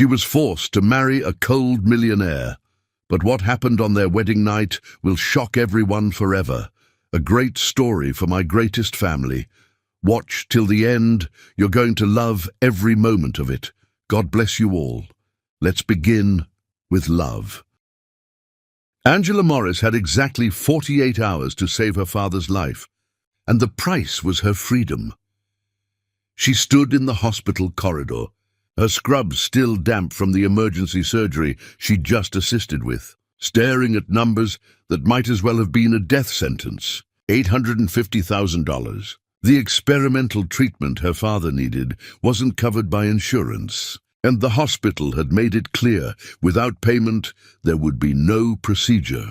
She was forced to marry a cold millionaire. But what happened on their wedding night will shock everyone forever. A great story for my greatest family. Watch till the end. You're going to love every moment of it. God bless you all. Let's begin with love. Angela Morris had exactly 48 hours to save her father's life, and the price was her freedom. She stood in the hospital corridor, her scrubs still damp from the emergency surgery she'd just assisted with, staring at numbers that might as well have been a death sentence. $850,000. The experimental treatment her father needed wasn't covered by insurance, and the hospital had made it clear, without payment, there would be no procedure.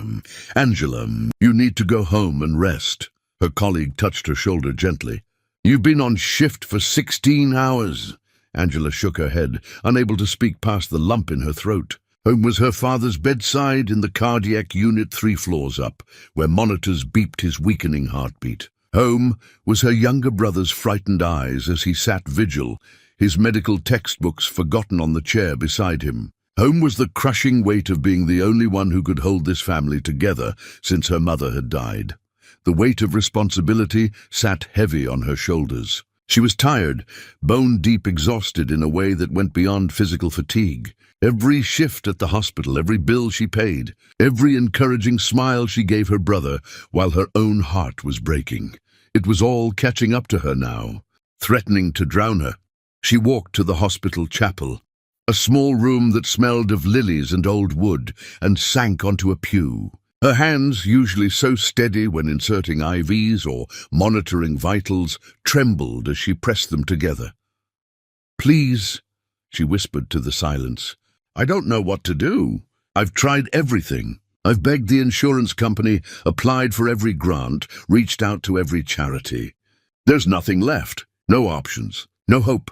"Angela, you need to go home and rest." Her colleague touched her shoulder gently. "You've been on shift for 16 hours. Angela shook her head, unable to speak past the lump in her throat. Home was her father's bedside in the cardiac unit 3 floors up, where monitors beeped his weakening heartbeat. Home was her younger brother's frightened eyes as he sat vigil, his medical textbooks forgotten on the chair beside him. Home was the crushing weight of being the only one who could hold this family together since her mother had died. The weight of responsibility sat heavy on her shoulders. She was tired, bone-deep exhausted in a way that went beyond physical fatigue. Every shift at the hospital, every bill she paid, every encouraging smile she gave her brother while her own heart was breaking. It was all catching up to her now, threatening to drown her. She walked to the hospital chapel, a small room that smelled of lilies and old wood, and sank onto a pew. Her hands, usually so steady when inserting IVs or monitoring vitals, trembled as she pressed them together. "Please," she whispered to the silence. "I don't know what to do. I've tried everything. I've begged the insurance company, applied for every grant, reached out to every charity. There's nothing left. No options. No hope."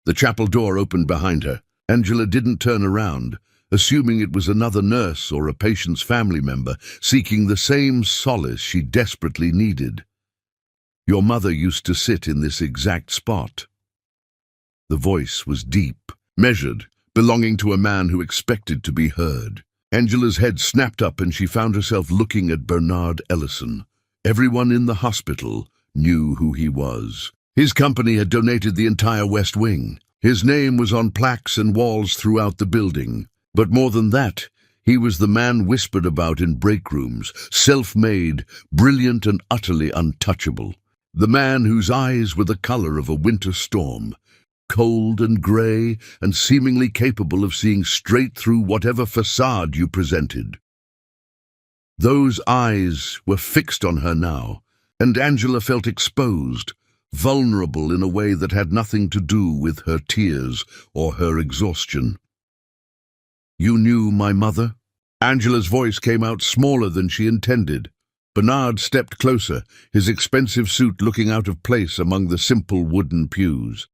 The chapel door opened behind her. Angela didn't turn around, assuming it was another nurse or a patient's family member seeking the same solace she desperately needed. "Your mother used to sit in this exact spot." The voice was deep, measured, belonging to a man who expected to be heard. Angela's head snapped up and she found herself looking at Bernard Ellison. Everyone in the hospital knew who he was. His company had donated the entire West Wing. His name was on plaques and walls throughout the building. But more than that, he was the man whispered about in break rooms, self-made, brilliant and utterly untouchable. The man whose eyes were the color of a winter storm, cold and grey and seemingly capable of seeing straight through whatever facade you presented. Those eyes were fixed on her now, and Angela felt exposed, vulnerable in a way that had nothing to do with her tears or her exhaustion. "You knew my mother?" Angela's voice came out smaller than she intended. Bernard stepped closer, his expensive suit looking out of place among the simple wooden pews.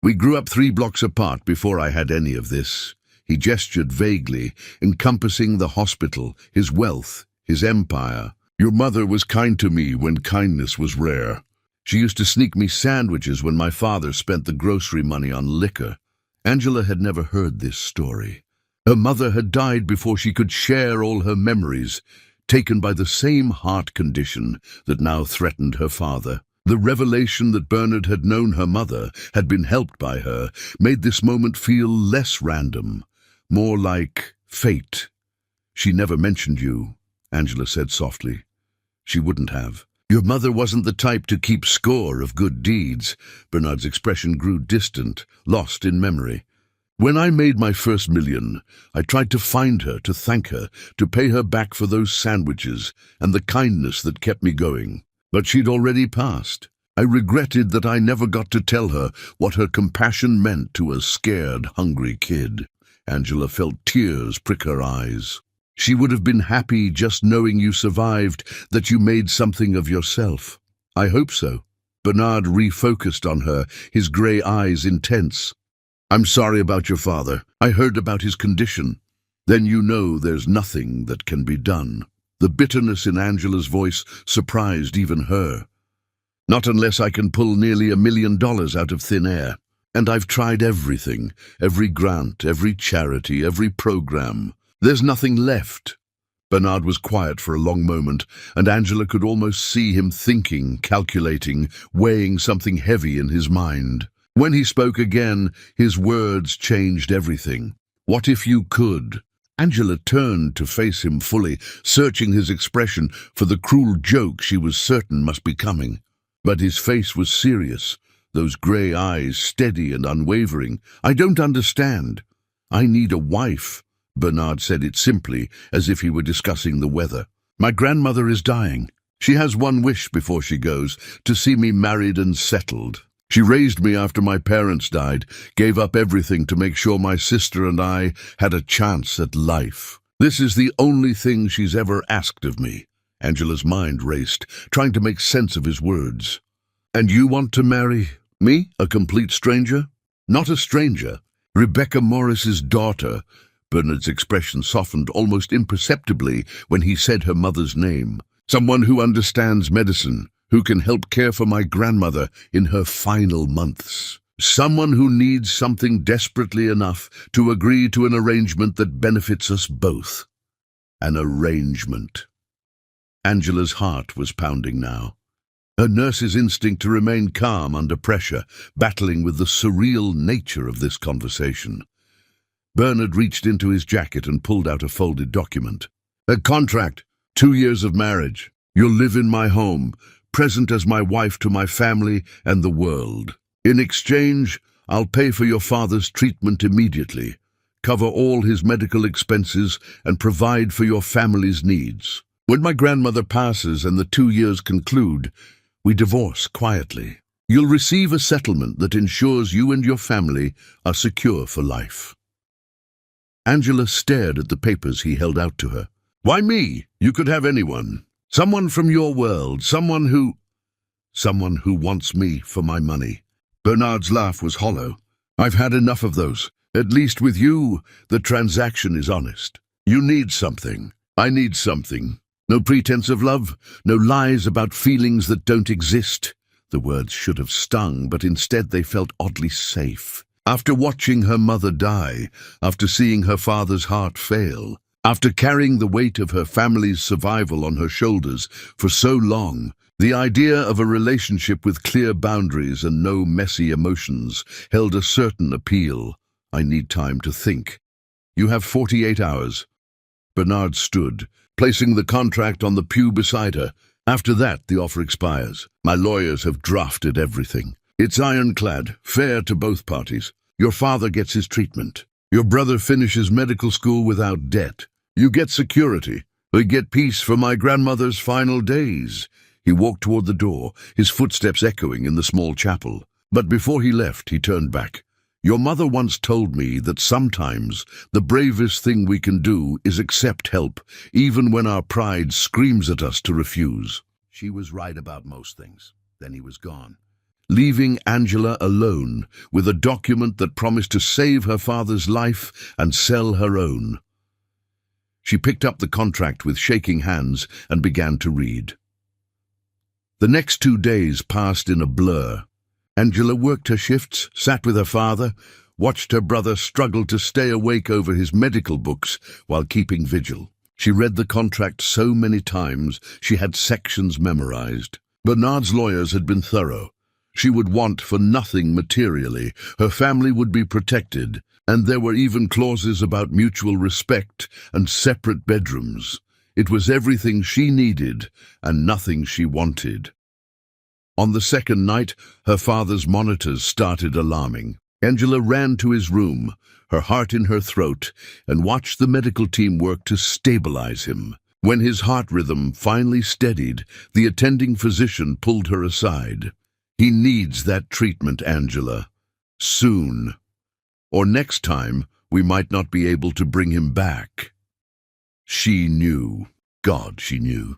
"We grew up 3 blocks apart before I had any of this." He gestured vaguely, encompassing the hospital, his wealth, his empire. "Your mother was kind to me when kindness was rare. She used to sneak me sandwiches when my father spent the grocery money on liquor." Angela had never heard this story. Her mother had died before she could share all her memories, taken by the same heart condition that now threatened her father. The revelation that Bernard had known her mother, had been helped by her, made this moment feel less random, more like fate. "She never mentioned you," Angela said softly. "She wouldn't have. Your mother wasn't the type to keep score of good deeds." Bernard's expression grew distant, lost in memory. "When I made my first million, I tried to find her, to thank her, to pay her back for those sandwiches and the kindness that kept me going. But she'd already passed. I regretted that I never got to tell her what her compassion meant to a scared, hungry kid." Angela felt tears prick her eyes. "She would have been happy just knowing you survived, that you made something of yourself." "I hope so." Bernard refocused on her, his grey eyes intense. "I'm sorry about your father. I heard about his condition. Then you know there's nothing that can be done." The bitterness in Angela's voice surprised even her. "Not unless I can pull nearly $1 million out of thin air." And I've tried everything, every grant, every charity, every program. There's nothing left. Bernard was quiet for a long moment, and Angela could almost see him thinking, calculating, weighing something heavy in his mind. When he spoke again, his words changed everything. What if you could? Angela turned to face him fully, searching his expression for the cruel joke she was certain must be coming. But his face was serious, those grey eyes steady and unwavering. I don't understand. I need a wife. Bernard said it simply, as if he were discussing the weather. My grandmother is dying. She has one wish before she goes, to see me married and settled. She raised me after my parents died, gave up everything to make sure my sister and I had a chance at life. This is the only thing she's ever asked of me. Angela's mind raced, trying to make sense of his words. And you want to marry me, a complete stranger? Not a stranger. Rebecca Morris's daughter. Bernard's expression softened almost imperceptibly when he said her mother's name. Someone who understands medicine, who can help care for my grandmother in her final months. Someone who needs something desperately enough to agree to an arrangement that benefits us both. An arrangement. Angela's heart was pounding now. Her nurse's instinct to remain calm under pressure, battling with the surreal nature of this conversation. Bernard reached into his jacket and pulled out a folded document. A contract, 2 years of marriage. You'll live in my home, present as my wife to my family and the world. In exchange, I'll pay for your father's treatment immediately, cover all his medical expenses, and provide for your family's needs. When my grandmother passes and the 2 years conclude, we divorce quietly. You'll receive a settlement that ensures you and your family are secure for life. Angela stared at the papers he held out to her. Why me? You could have anyone. Someone from your world, someone who wants me for my money. Bernard's laugh was hollow. I've had enough of those. At least with you, the transaction is honest. You need something. I need something. No pretense of love, no lies about feelings that don't exist. The words should have stung, but instead they felt oddly safe. After watching her mother die, after seeing her father's heart fail, after carrying the weight of her family's survival on her shoulders for so long, the idea of a relationship with clear boundaries and no messy emotions held a certain appeal. I need time to think. You have 48 hours. Bernard stood, placing the contract on the pew beside her. After that, the offer expires. My lawyers have drafted everything. It's ironclad, fair to both parties. Your father gets his treatment. Your brother finishes medical school without debt. You get security. We get peace for my grandmother's final days. He walked toward the door, his footsteps echoing in the small chapel. But before he left, he turned back. Your mother once told me that sometimes the bravest thing we can do is accept help, even when our pride screams at us to refuse. She was right about most things. Then he was gone, leaving Angela alone with a document that promised to save her father's life and sell her own. She picked up the contract with shaking hands and began to read. The next 2 days passed in a blur. Angela worked her shifts, sat with her father, watched her brother struggle to stay awake over his medical books while keeping vigil. She read the contract so many times she had sections memorized. Bernard's lawyers had been thorough. She would want for nothing materially. Her family would be protected, and there were even clauses about mutual respect and separate bedrooms. It was everything she needed and nothing she wanted. On the second night, her father's monitors started alarming. Angela ran to his room, her heart in her throat, and watched the medical team work to stabilize him. When his heart rhythm finally steadied, the attending physician pulled her aside. He needs that treatment, Angela. Soon. Or next time, we might not be able to bring him back. She knew. God, she knew.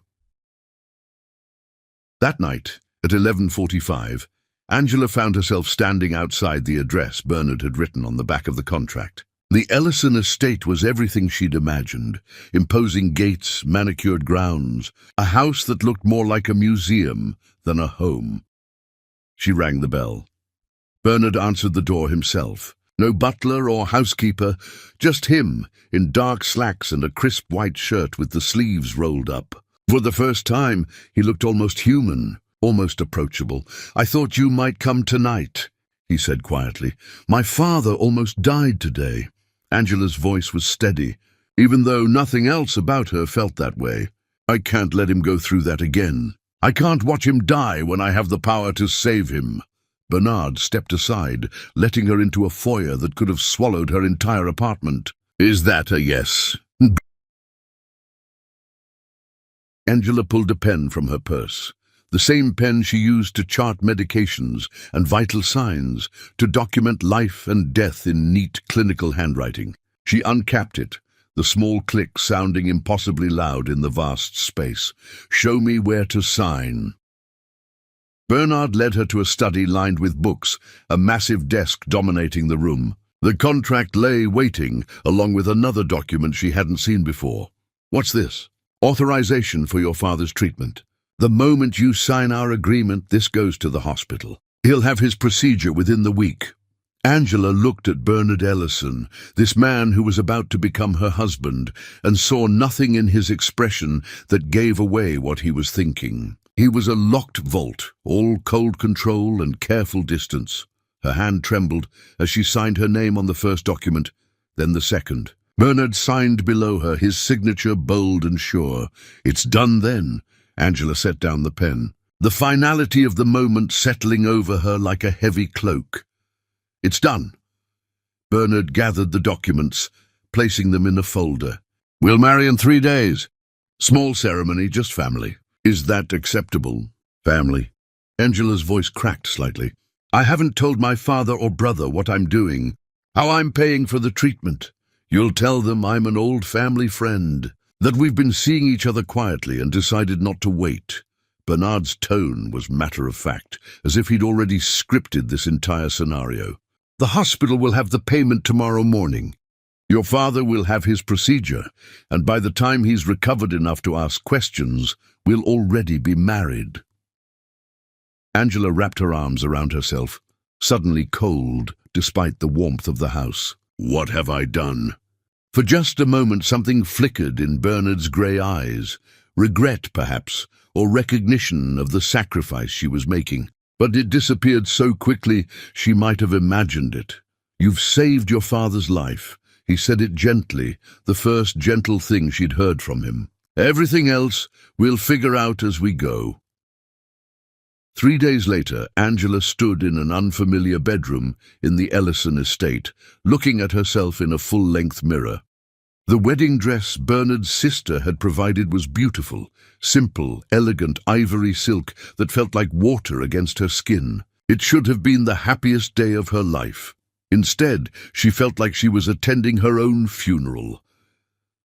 That night, at 11:45, Angela found herself standing outside the address Bernard had written on the back of the contract. The Ellison estate was everything she'd imagined. Imposing gates, manicured grounds, a house that looked more like a museum than a home. She rang the bell. Bernard answered the door himself. No butler or housekeeper, just him, in dark slacks and a crisp white shirt with the sleeves rolled up. For the first time, he looked almost human, almost approachable. "I thought you might come tonight," he said quietly. "My father almost died today." Angela's voice was steady, even though nothing else about her felt that way. "I can't let him go through that again. I can't watch him die when I have the power to save him." Bernard stepped aside, letting her into a foyer that could have swallowed her entire apartment. "Is that a yes?" Angela pulled a pen from her purse, the same pen she used to chart medications and vital signs, to document life and death in neat clinical handwriting. She uncapped it, the small click sounding impossibly loud in the vast space. "Show me where to sign." Bernard led her to a study lined with books, a massive desk dominating the room. The contract lay waiting, along with another document she hadn't seen before. "What's this?" "Authorization for your father's treatment. The moment you sign our agreement, this goes to the hospital. He'll have his procedure within the week." Angela looked at Bernard Ellison, this man who was about to become her husband, and saw nothing in his expression that gave away what he was thinking. He was a locked vault, all cold control and careful distance. Her hand trembled as she signed her name on the first document, then the second. Bernard signed below her, his signature bold and sure. "It's done then." Angela set down the pen, the finality of the moment settling over her like a heavy cloak. "It's done." Bernard gathered the documents, placing them in a folder. "We'll marry in 3 days. Small ceremony, just family. Is that acceptable?" "Family." Angela's voice cracked slightly. "I haven't told my father or brother what I'm doing, how I'm paying for the treatment. You'll tell them I'm an old family friend, that we've been seeing each other quietly and decided not to wait." Bernard's tone was matter-of-fact, as if he'd already scripted this entire scenario. "The hospital will have the payment tomorrow morning. Your father will have his procedure, and by the time he's recovered enough to ask questions, we'll already be married." Angela wrapped her arms around herself, suddenly cold despite the warmth of the house. "What have I done?" For just a moment something flickered in Bernard's grey eyes, regret perhaps, or recognition of the sacrifice she was making. But it disappeared so quickly she might have imagined it. "You've saved your father's life." He said it gently, the first gentle thing she'd heard from him. "Everything else we'll figure out as we go." 3 days later, Angela stood in an unfamiliar bedroom in the Ellison estate, looking at herself in a full-length mirror. The wedding dress Bernard's sister had provided was beautiful, simple, elegant ivory silk that felt like water against her skin. It should have been the happiest day of her life. Instead, she felt like she was attending her own funeral.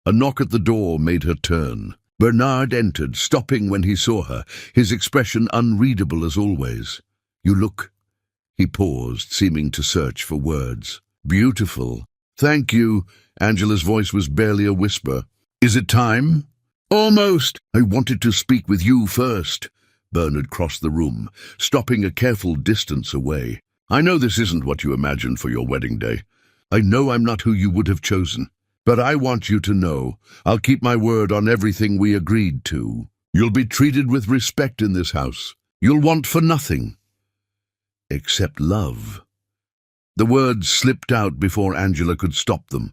A knock at the door made her turn. Bernard entered, stopping when he saw her, his expression unreadable as always. "You look—" He paused, seeming to search for words. "Beautiful." "Thank you." Angela's voice was barely a whisper. "Is it time?" "Almost." "I wanted to speak with you first." Bernard crossed the room, stopping a careful distance away. "I know this isn't what you imagined for your wedding day. I know I'm not who you would have chosen. But I want you to know I'll keep my word on everything we agreed to. You'll be treated with respect in this house. You'll want for nothing. Except love." The words slipped out before Angela could stop them.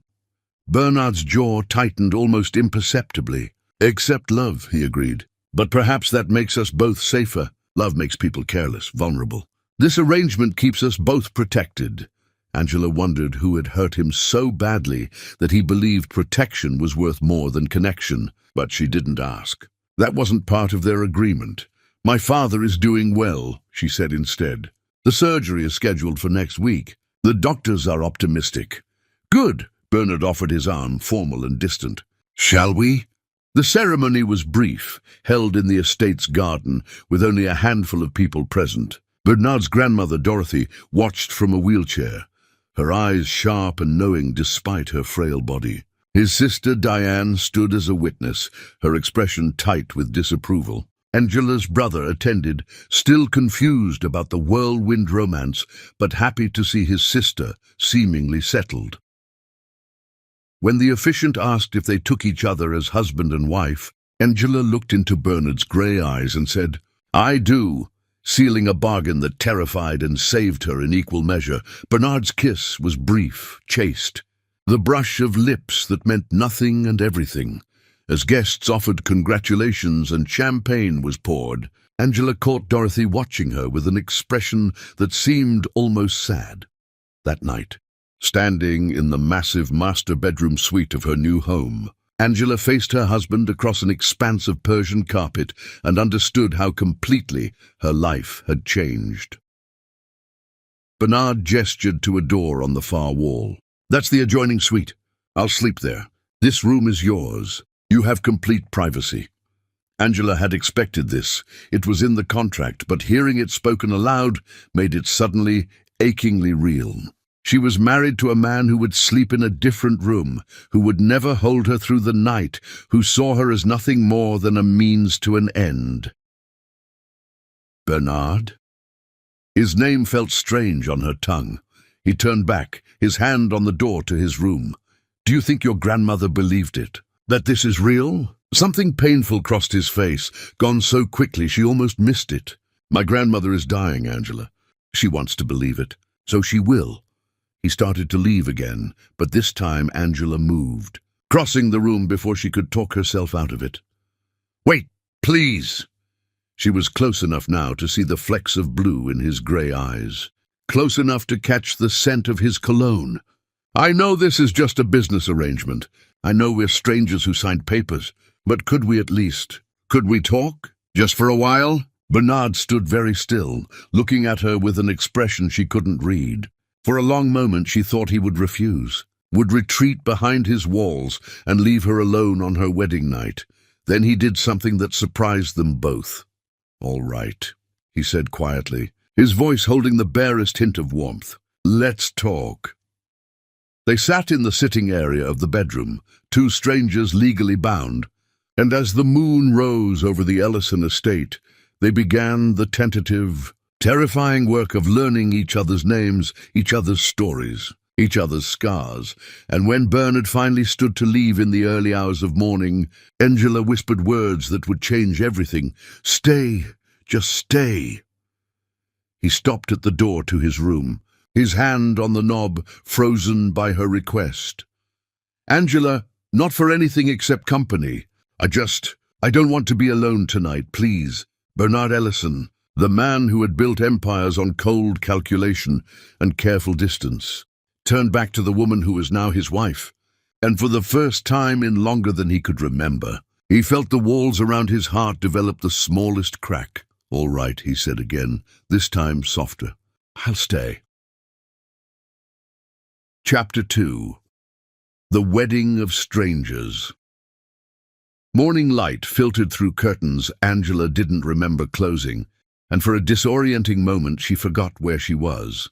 Bernard's jaw tightened almost imperceptibly. "Except love," he agreed. "But perhaps that makes us both safer. Love makes people careless, vulnerable. This arrangement keeps us both protected." Angela wondered who had hurt him so badly that he believed protection was worth more than connection, but she didn't ask. That wasn't part of their agreement. "My father is doing well," she said instead. "The surgery is scheduled for next week. The doctors are optimistic." "Good." Bernard offered his arm, formal and distant. "Shall we?" The ceremony was brief, held in the estate's garden, with only a handful of people present. Bernard's grandmother, Dorothy, watched from a wheelchair, her eyes sharp and knowing despite her frail body. His sister, Diane, stood as a witness, her expression tight with disapproval. Angela's brother attended, still confused about the whirlwind romance, but happy to see his sister seemingly settled. When the officiant asked if they took each other as husband and wife, Angela looked into Bernard's grey eyes and said, "I do," sealing a bargain that terrified and saved her in equal measure. Bernard's kiss was brief, chaste, the brush of lips that meant nothing and everything. As guests offered congratulations and champagne was poured, Angela caught Dorothy watching her with an expression that seemed almost sad. That night, standing in the massive master bedroom suite of her new home, Angela faced her husband across an expanse of Persian carpet and understood how completely her life had changed. Bernard gestured to a door on the far wall. "That's the adjoining suite. I'll sleep there. This room is yours. You have complete privacy." Angela had expected this. It was in the contract, but hearing it spoken aloud made it suddenly, achingly real. She was married to a man who would sleep in a different room, who would never hold her through the night, who saw her as nothing more than a means to an end. Bernard? His name felt strange on her tongue. He turned back, his hand on the door to his room. "Do you think your grandmother believed it? That this is real?" Something painful crossed his face, gone so quickly she almost missed it. "My grandmother is dying, Angela. She wants to believe it, so she will." He started to leave again, but this time Angela moved, crossing the room before she could talk herself out of it. "Wait, please!" She was close enough now to see the flecks of blue in his grey eyes, close enough to catch the scent of his cologne. "I know this is just a business arrangement. I know we're strangers who signed papers, but could we talk? Just for a while?" Bernard stood very still, looking at her with an expression she couldn't read. For a long moment she thought he would refuse, would retreat behind his walls and leave her alone on her wedding night. Then he did something that surprised them both. "All right," he said quietly, his voice holding the barest hint of warmth. "Let's talk." They sat in the sitting area of the bedroom, two strangers legally bound, and as the moon rose over the Ellison estate, they began the tentative, terrifying work of learning each other's names, each other's stories, each other's scars. And when Bernard finally stood to leave in the early hours of morning, Angela whispered words that would change everything. "Stay, just stay." He stopped at the door to his room, his hand on the knob, frozen by her request. "Angela, not for anything except company. I don't want to be alone tonight, please." Bernard Ellison, the man who had built empires on cold calculation and careful distance, turned back to the woman who was now his wife, and for the first time in longer than he could remember, he felt the walls around his heart develop the smallest crack. "All right," he said again, this time softer. "I'll stay." Chapter 2. The Wedding of Strangers. Morning light filtered through curtains Angela didn't remember closing, and for a disorienting moment she forgot where she was.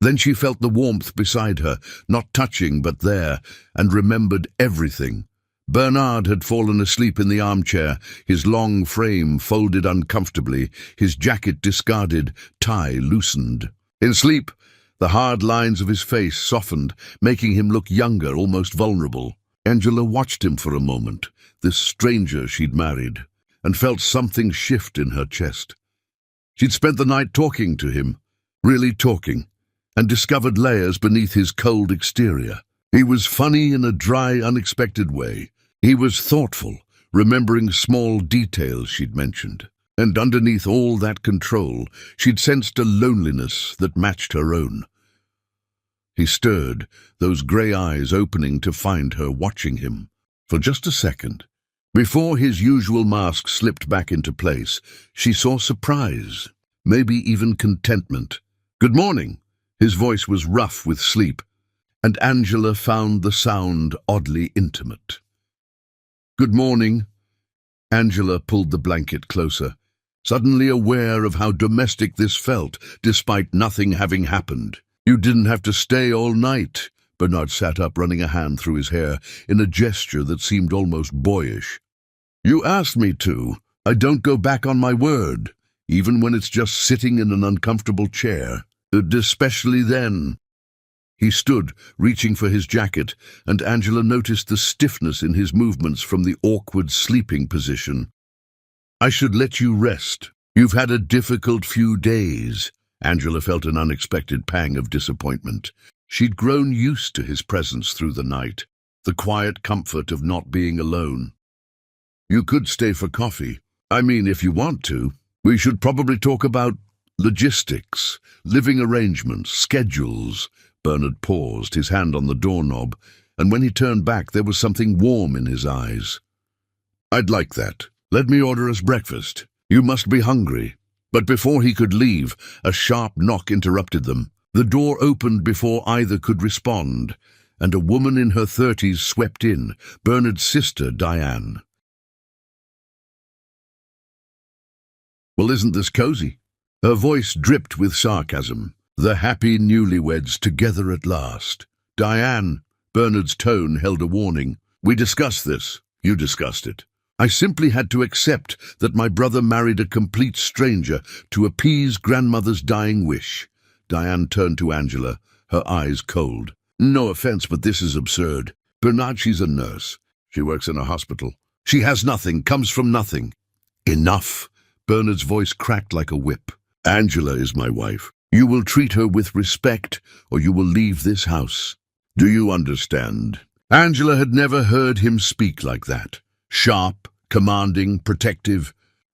Then she felt the warmth beside her, not touching but there, and remembered everything. Bernard had fallen asleep in the armchair, his long frame folded uncomfortably, his jacket discarded, tie loosened. In sleep, the hard lines of his face softened, making him look younger, almost vulnerable. Angela watched him for a moment, this stranger she'd married, and felt something shift in her chest. She'd spent the night talking to him, really talking, and discovered layers beneath his cold exterior. He was funny in a dry, unexpected way. He was thoughtful, remembering small details she'd mentioned. And underneath all that control, she'd sensed a loneliness that matched her own. He stirred, those grey eyes opening to find her watching him. For just a second, before his usual mask slipped back into place, she saw surprise, maybe even contentment. "Good morning." His voice was rough with sleep, and Angela found the sound oddly intimate. "Good morning." Angela pulled the blanket closer, suddenly aware of how domestic this felt, despite nothing having happened. "You didn't have to stay all night." Bernard sat up, running a hand through his hair, in a gesture that seemed almost boyish. "You asked me to. I don't go back on my word, even when it's just sitting in an uncomfortable chair. Especially then. He stood, reaching for his jacket, and Angela noticed the stiffness in his movements from the awkward sleeping position. I should let you rest. You've had a difficult few days. Angela felt an unexpected pang of disappointment. She'd grown used to his presence through the night, the quiet comfort of not being alone. You could stay for coffee. I mean, if you want to. We should probably talk about logistics, living arrangements, schedules. Bernard paused, his hand on the doorknob, and when he turned back there was something warm in his eyes. I'd like that. Let me order us breakfast. You must be hungry. But before he could leave, a sharp knock interrupted them. The door opened before either could respond, and a woman in her 30s swept in, Bernard's sister, Diane. Well, isn't this cozy? Her voice dripped with sarcasm. The happy newlyweds together at last. Diane, Bernard's tone held a warning. We discussed this. You discussed it. I simply had to accept that my brother married a complete stranger to appease grandmother's dying wish. Diane turned to Angela, her eyes cold. No offense, but this is absurd. Bernard, she's a nurse. She works in a hospital. She has nothing, comes from nothing. Enough. Bernard's voice cracked like a whip. Angela is my wife. You will treat her with respect, or you will leave this house. Do you understand? Angela had never heard him speak like that. Sharp, commanding, protective.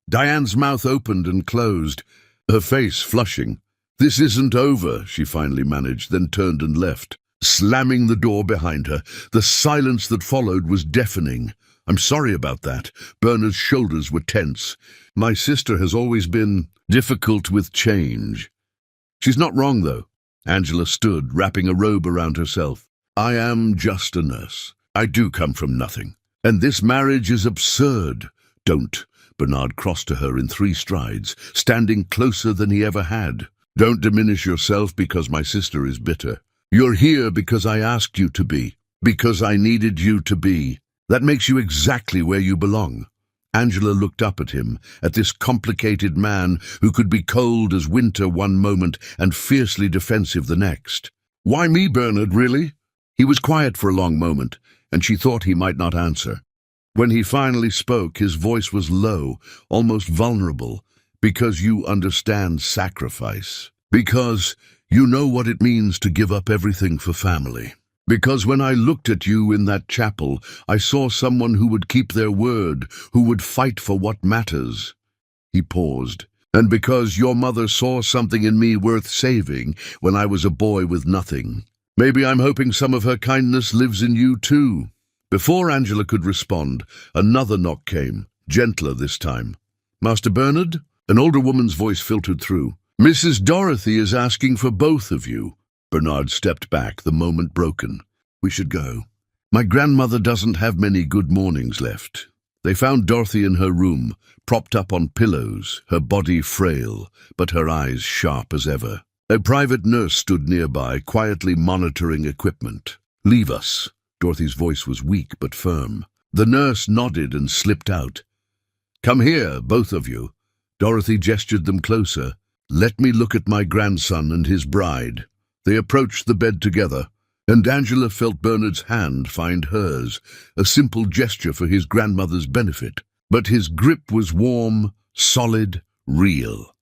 Diane's mouth opened and closed, her face flushing. This isn't over, she finally managed, then turned and left, slamming the door behind her. The silence that followed was deafening. I'm sorry about that. Bernard's shoulders were tense. My sister has always been difficult with change. She's not wrong, though. Angela stood, wrapping a robe around herself. I am just a nurse. I do come from nothing. And this marriage is absurd. Don't. Bernard crossed to her in 3 strides, standing closer than he ever had. Don't diminish yourself because my sister is bitter. You're here because I asked you to be, because I needed you to be. That makes you exactly where you belong. Angela looked up at him, at this complicated man who could be cold as winter one moment and fiercely defensive the next. Why me, Bernard, really? He was quiet for a long moment, and she thought he might not answer. When he finally spoke, his voice was low, almost vulnerable. Because you understand sacrifice. Because you know what it means to give up everything for family. Because when I looked at you in that chapel, I saw someone who would keep their word, who would fight for what matters. He paused. And because your mother saw something in me worth saving when I was a boy with nothing. Maybe I'm hoping some of her kindness lives in you too. Before Angela could respond, another knock came, gentler this time. Master Bernard? An older woman's voice filtered through. Mrs. Dorothy is asking for both of you. Bernard stepped back, the moment broken. We should go. My grandmother doesn't have many good mornings left. They found Dorothy in her room, propped up on pillows, her body frail, but her eyes sharp as ever. A private nurse stood nearby, quietly monitoring equipment. Leave us. Dorothy's voice was weak but firm. The nurse nodded and slipped out. Come here, both of you. Dorothy gestured them closer. Let me look at my grandson and his bride. They approached the bed together, and Angela felt Bernard's hand find hers, a simple gesture for his grandmother's benefit. But his grip was warm, solid, real.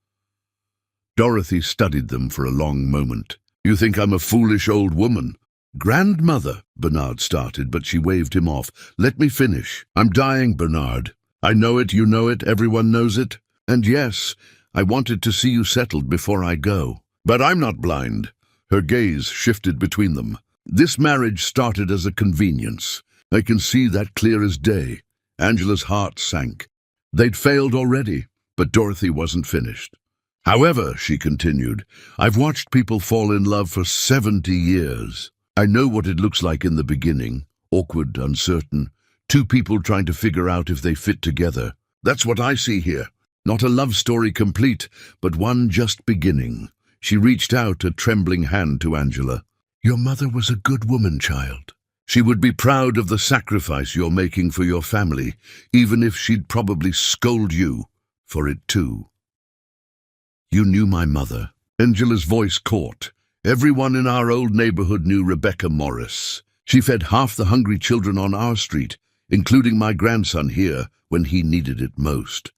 Dorothy studied them for a long moment. You think I'm a foolish old woman? Grandmother, Bernard started, but she waved him off. Let me finish. I'm dying, Bernard. I know it, you know it, everyone knows it. And yes, I wanted to see you settled before I go. But I'm not blind. Her gaze shifted between them. This marriage started as a convenience. I can see that clear as day. Angela's heart sank. They'd failed already, but Dorothy wasn't finished. However, she continued, I've watched people fall in love for 70 years. I know what it looks like in the beginning. Awkward, uncertain. 2 people trying to figure out if they fit together. That's what I see here. Not a love story complete, but one just beginning. She reached out a trembling hand to Angela. Your mother was a good woman, child. She would be proud of the sacrifice you're making for your family, even if she'd probably scold you for it too. You knew my mother. Angela's voice caught. Everyone in our old neighborhood knew Rebecca Morris. She fed half the hungry children on our street, including my grandson here when he needed it most.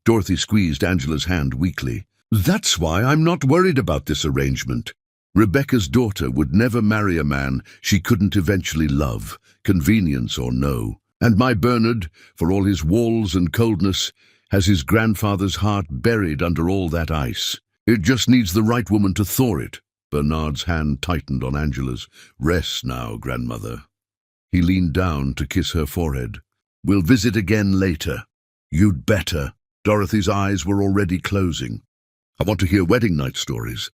Dorothy squeezed Angela's hand weakly. That's why I'm not worried about this arrangement. Rebecca's daughter would never marry a man she couldn't eventually love, convenience or no. And my Bernard, for all his walls and coldness, has his grandfather's heart buried under all that ice. It just needs the right woman to thaw it. Bernard's hand tightened on Angela's. Rest now, grandmother. He leaned down to kiss her forehead. We'll visit again later. You'd better. Dorothy's eyes were already closing. I want to hear wedding night stories.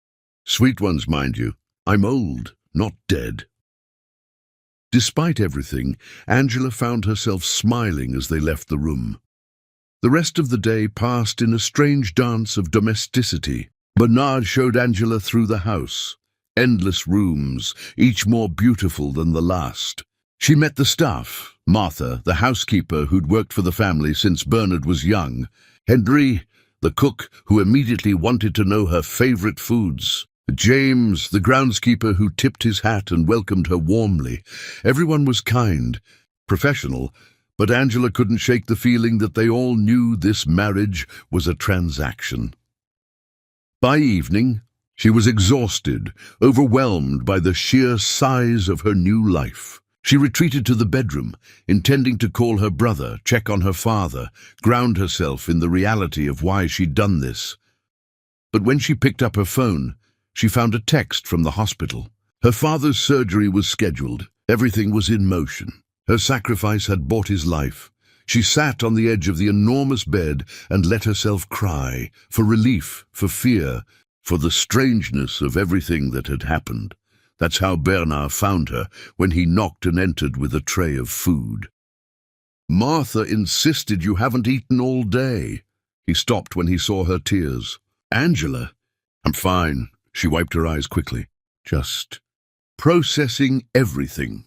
Sweet ones, mind you. I'm old, not dead. Despite everything, Angela found herself smiling as they left the room. The rest of the day passed in a strange dance of domesticity. Bernard showed Angela through the house. Endless rooms, each more beautiful than the last. She met the staff, Martha, the housekeeper who'd worked for the family since Bernard was young, Henry, the cook who immediately wanted to know her favorite foods, James, the groundskeeper who tipped his hat and welcomed her warmly. Everyone was kind, professional, but Angela couldn't shake the feeling that they all knew this marriage was a transaction. By evening, she was exhausted, overwhelmed by the sheer size of her new life. She retreated to the bedroom, intending to call her brother, check on her father, ground herself in the reality of why she'd done this. But when she picked up her phone, she found a text from the hospital. Her father's surgery was scheduled. Everything was in motion. Her sacrifice had bought his life. She sat on the edge of the enormous bed and let herself cry, for relief, for fear, for the strangeness of everything that had happened. That's how Bernard found her when he knocked and entered with a tray of food. Martha insisted you haven't eaten all day. He stopped when he saw her tears. Angela, I'm fine. She wiped her eyes quickly. Just processing everything.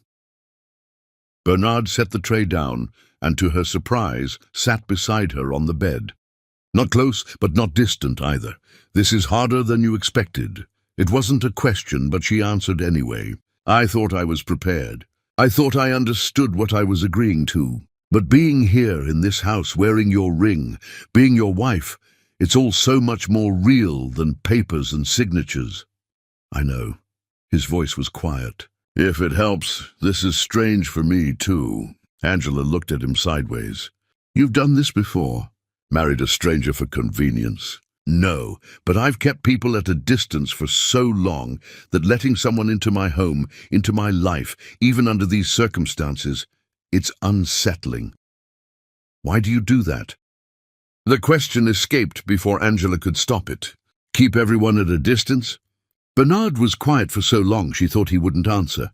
Bernard set the tray down and, to her surprise, sat beside her on the bed. Not close, but not distant either. This is harder than you expected. It wasn't a question, but she answered anyway. I thought I was prepared. I thought I understood what I was agreeing to. But being here in this house, wearing your ring, being your wife, it's all so much more real than papers and signatures. I know. His voice was quiet. If it helps, this is strange for me, too. Angela looked at him sideways. You've done this before. Married a stranger for convenience. No, but I've kept people at a distance for so long that letting someone into my home, into my life, even under these circumstances, it's unsettling. Why do you do that? The question escaped before Angela could stop it. Keep everyone at a distance? Bernard was quiet for so long she thought he wouldn't answer.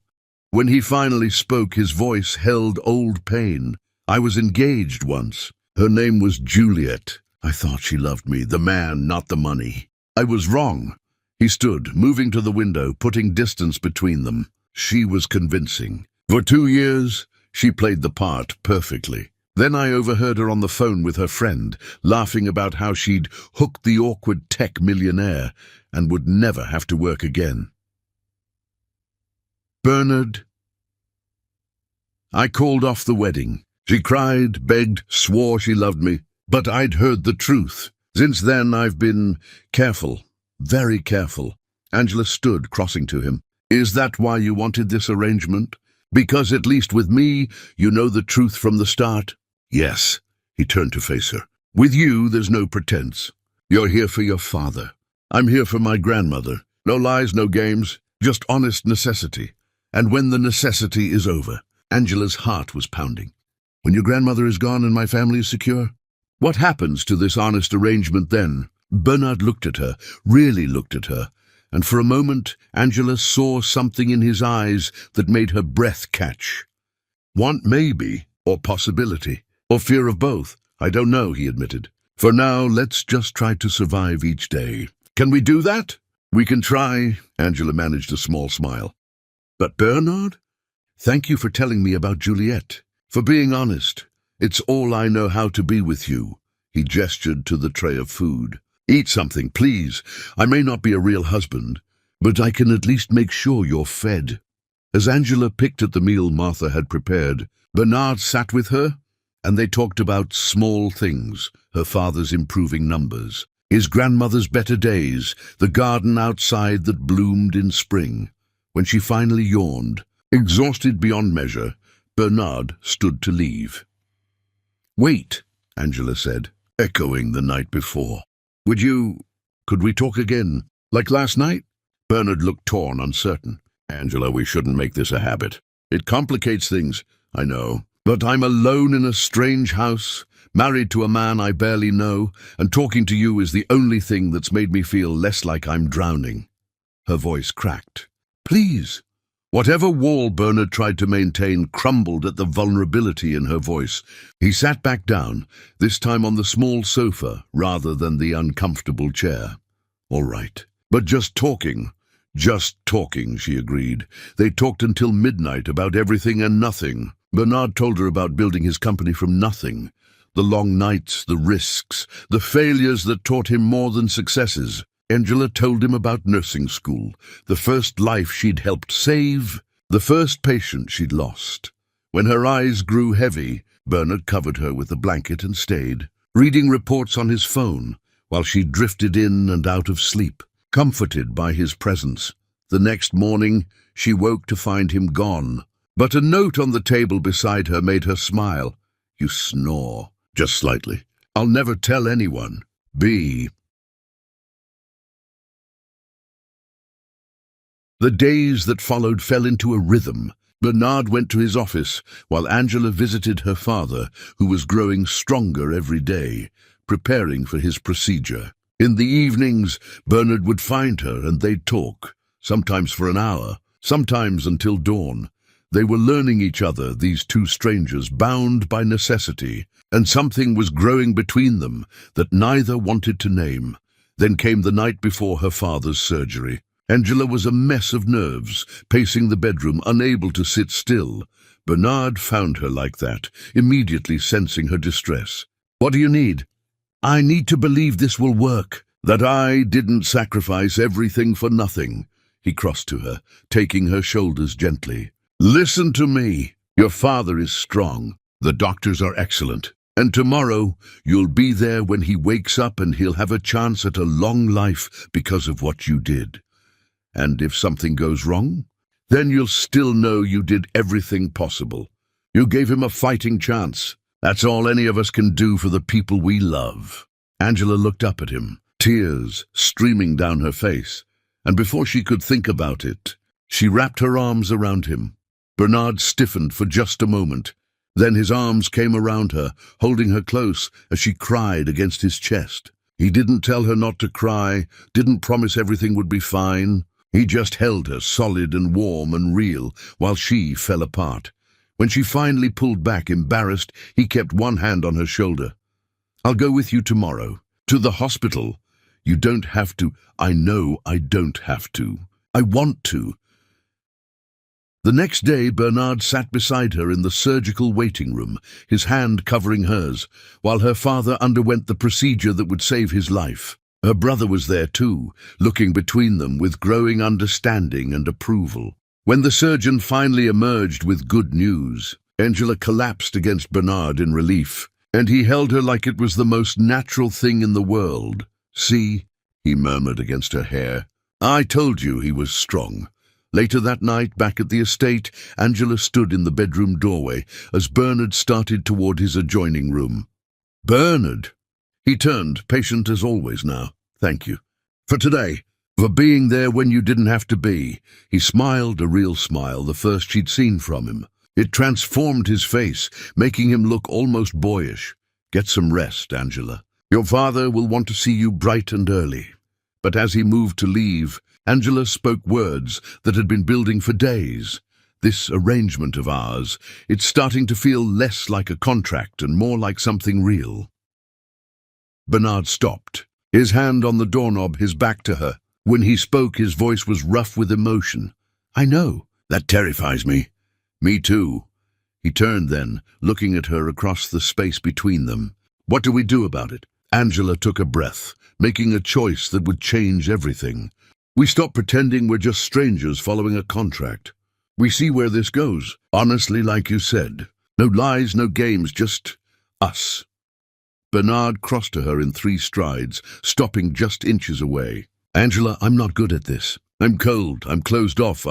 When he finally spoke, his voice held old pain. I was engaged once. Her name was Juliet. I thought she loved me, the man, not the money. I was wrong. He stood, moving to the window, putting distance between them. She was convincing. For 2 years, she played the part perfectly. Then I overheard her on the phone with her friend, laughing about how she'd hooked the awkward tech millionaire and would never have to work again. Bernard. I called off the wedding. She cried, begged, swore she loved me, but I'd heard the truth. Since then, I've been careful, very careful. Angela stood, crossing to him. Is that why you wanted this arrangement? Because at least with me, you know the truth from the start? Yes. He turned to face her. With you, there's no pretense. You're here for your father. I'm here for my grandmother. No lies, no games, just honest necessity. And when the necessity is over, Angela's heart was pounding. When your grandmother is gone and my family is secure? What happens to this honest arrangement then? Bernard looked at her, really looked at her, and for a moment Angela saw something in his eyes that made her breath catch. Want maybe, or possibility, or fear of both. I don't know, he admitted. For now, let's just try to survive each day. Can we do that? We can try, Angela managed a small smile. But Bernard? Thank you for telling me about Juliet. For being honest, it's all I know how to be with you." He gestured to the tray of food. "Eat something, please. I may not be a real husband, but I can at least make sure you're fed." As Angela picked at the meal Martha had prepared, Bernard sat with her, and they talked about small things: her father's improving numbers, his grandmother's better days, the garden outside that bloomed in spring. When she finally yawned, exhausted beyond measure, Bernard stood to leave. "Wait," Angela said, echoing the night before. Could we talk again, like last night?" Bernard looked torn, uncertain. "Angela, we shouldn't make this a habit. It complicates things, I know. But I'm alone in a strange house, married to a man I barely know, and talking to you is the only thing that's made me feel less like I'm drowning." Her voice cracked. "Please." Whatever wall Bernard tried to maintain crumbled at the vulnerability in her voice. He sat back down, this time on the small sofa rather than the uncomfortable chair. "All right, but just talking, she agreed. They talked until midnight about everything and nothing. Bernard told her about building his company from nothing. The long nights, the risks, the failures that taught him more than successes. Angela told him about nursing school, the first life she'd helped save, the first patient she'd lost. When her eyes grew heavy, Bernard covered her with a blanket and stayed, reading reports on his phone, while she drifted in and out of sleep, comforted by his presence. The next morning, she woke to find him gone. But a note on the table beside her made her smile. "You snore." "Just slightly. I'll never tell anyone. B." The days that followed fell into a rhythm. Bernard went to his office, while Angela visited her father, who was growing stronger every day, preparing for his procedure. In the evenings, Bernard would find her and they'd talk, sometimes for an hour, sometimes until dawn. They were learning each other, these two strangers, bound by necessity, and something was growing between them that neither wanted to name. Then came the night before her father's surgery. Angela was a mess of nerves, pacing the bedroom, unable to sit still. Bernard found her like that, immediately sensing her distress. "What do you need?" "I need to believe this will work, that I didn't sacrifice everything for nothing." He crossed to her, taking her shoulders gently. "Listen to me. Your father is strong. The doctors are excellent. And tomorrow, you'll be there when he wakes up and he'll have a chance at a long life because of what you did. And if something goes wrong, then you'll still know you did everything possible. You gave him a fighting chance. That's all any of us can do for the people we love." Angela looked up at him, tears streaming down her face, and before she could think about it, she wrapped her arms around him. Bernard stiffened for just a moment. Then his arms came around her, holding her close as she cried against his chest. He didn't tell her not to cry, didn't promise everything would be fine. He just held her solid and warm and real while she fell apart. When she finally pulled back, embarrassed, he kept one hand on her shoulder. "I'll go with you tomorrow. To the hospital." "You don't have to." "I know I don't have to. I want to." The next day, Bernard sat beside her in the surgical waiting room, his hand covering hers, while her father underwent the procedure that would save his life. Her brother was there too, looking between them with growing understanding and approval. When the surgeon finally emerged with good news, Angela collapsed against Bernard in relief, and he held her like it was the most natural thing in the world. "See," he murmured against her hair. "I told you he was strong." Later that night, back at the estate, Angela stood in the bedroom doorway as Bernard started toward his adjoining room. "Bernard!" He turned, patient as always now. "Thank you. For today. For being there when you didn't have to be." He smiled, a real smile, the first she'd seen from him. It transformed his face, making him look almost boyish. "Get some rest, Angela. Your father will want to see you bright and early." But as he moved to leave, Angela spoke words that had been building for days. "This arrangement of ours, it's starting to feel less like a contract and more like something real." Bernard stopped, his hand on the doorknob, his back to her. When he spoke, his voice was rough with emotion. "I know. That terrifies me. Me too. He turned then, looking at her across the space between them. What do we do about it? Angela took a breath, making a choice that would change everything. We stop pretending we're just strangers following a contract. We see where this goes, honestly, like you said. No lies, no games, just us. Bernard crossed to her in 3 strides, stopping just inches away. Angela, I'm not good at this. I'm cold, I'm closed off,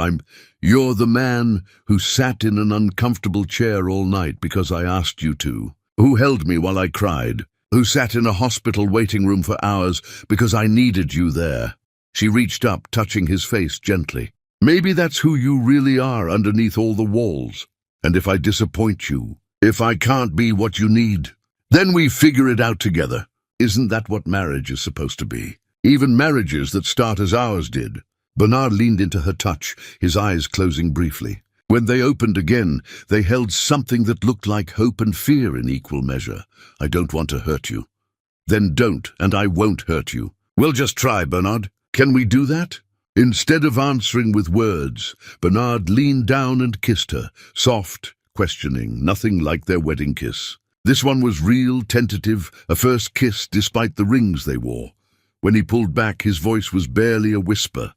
You're the man who sat in an uncomfortable chair all night because I asked you to, who held me while I cried, who sat in a hospital waiting room for hours because I needed you there. She reached up, touching his face gently. Maybe that's who you really are underneath all the walls. And if I disappoint you, if I can't be what you need, then we figure it out together. Isn't that what marriage is supposed to be? Even marriages that start as ours did. Bernard leaned into her touch, his eyes closing briefly. When they opened again, they held something that looked like hope and fear in equal measure. I don't want to hurt you. Then don't, and I won't hurt you. We'll just try, Bernard. Can we do that? Instead of answering with words, Bernard leaned down and kissed her, soft, questioning, nothing like their wedding kiss. This one was real, tentative, a first kiss despite the rings they wore. When he pulled back, his voice was barely a whisper.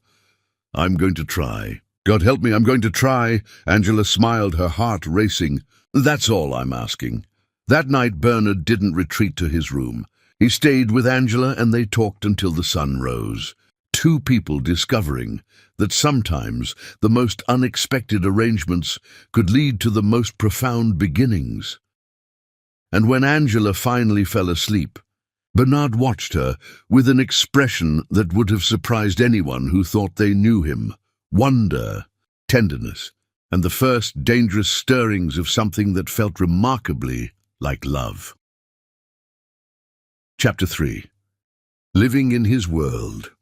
I'm going to try. God help me, I'm going to try. Angela smiled, her heart racing. That's all I'm asking. That night, Bernard didn't retreat to his room. He stayed with Angela and they talked until the sun rose. 2 people discovering that sometimes the most unexpected arrangements could lead to the most profound beginnings. And when Angela finally fell asleep, Bernard watched her with an expression that would have surprised anyone who thought they knew him. Wonder, tenderness, and the first dangerous stirrings of something that felt remarkably like love. Chapter 3. Living in his world.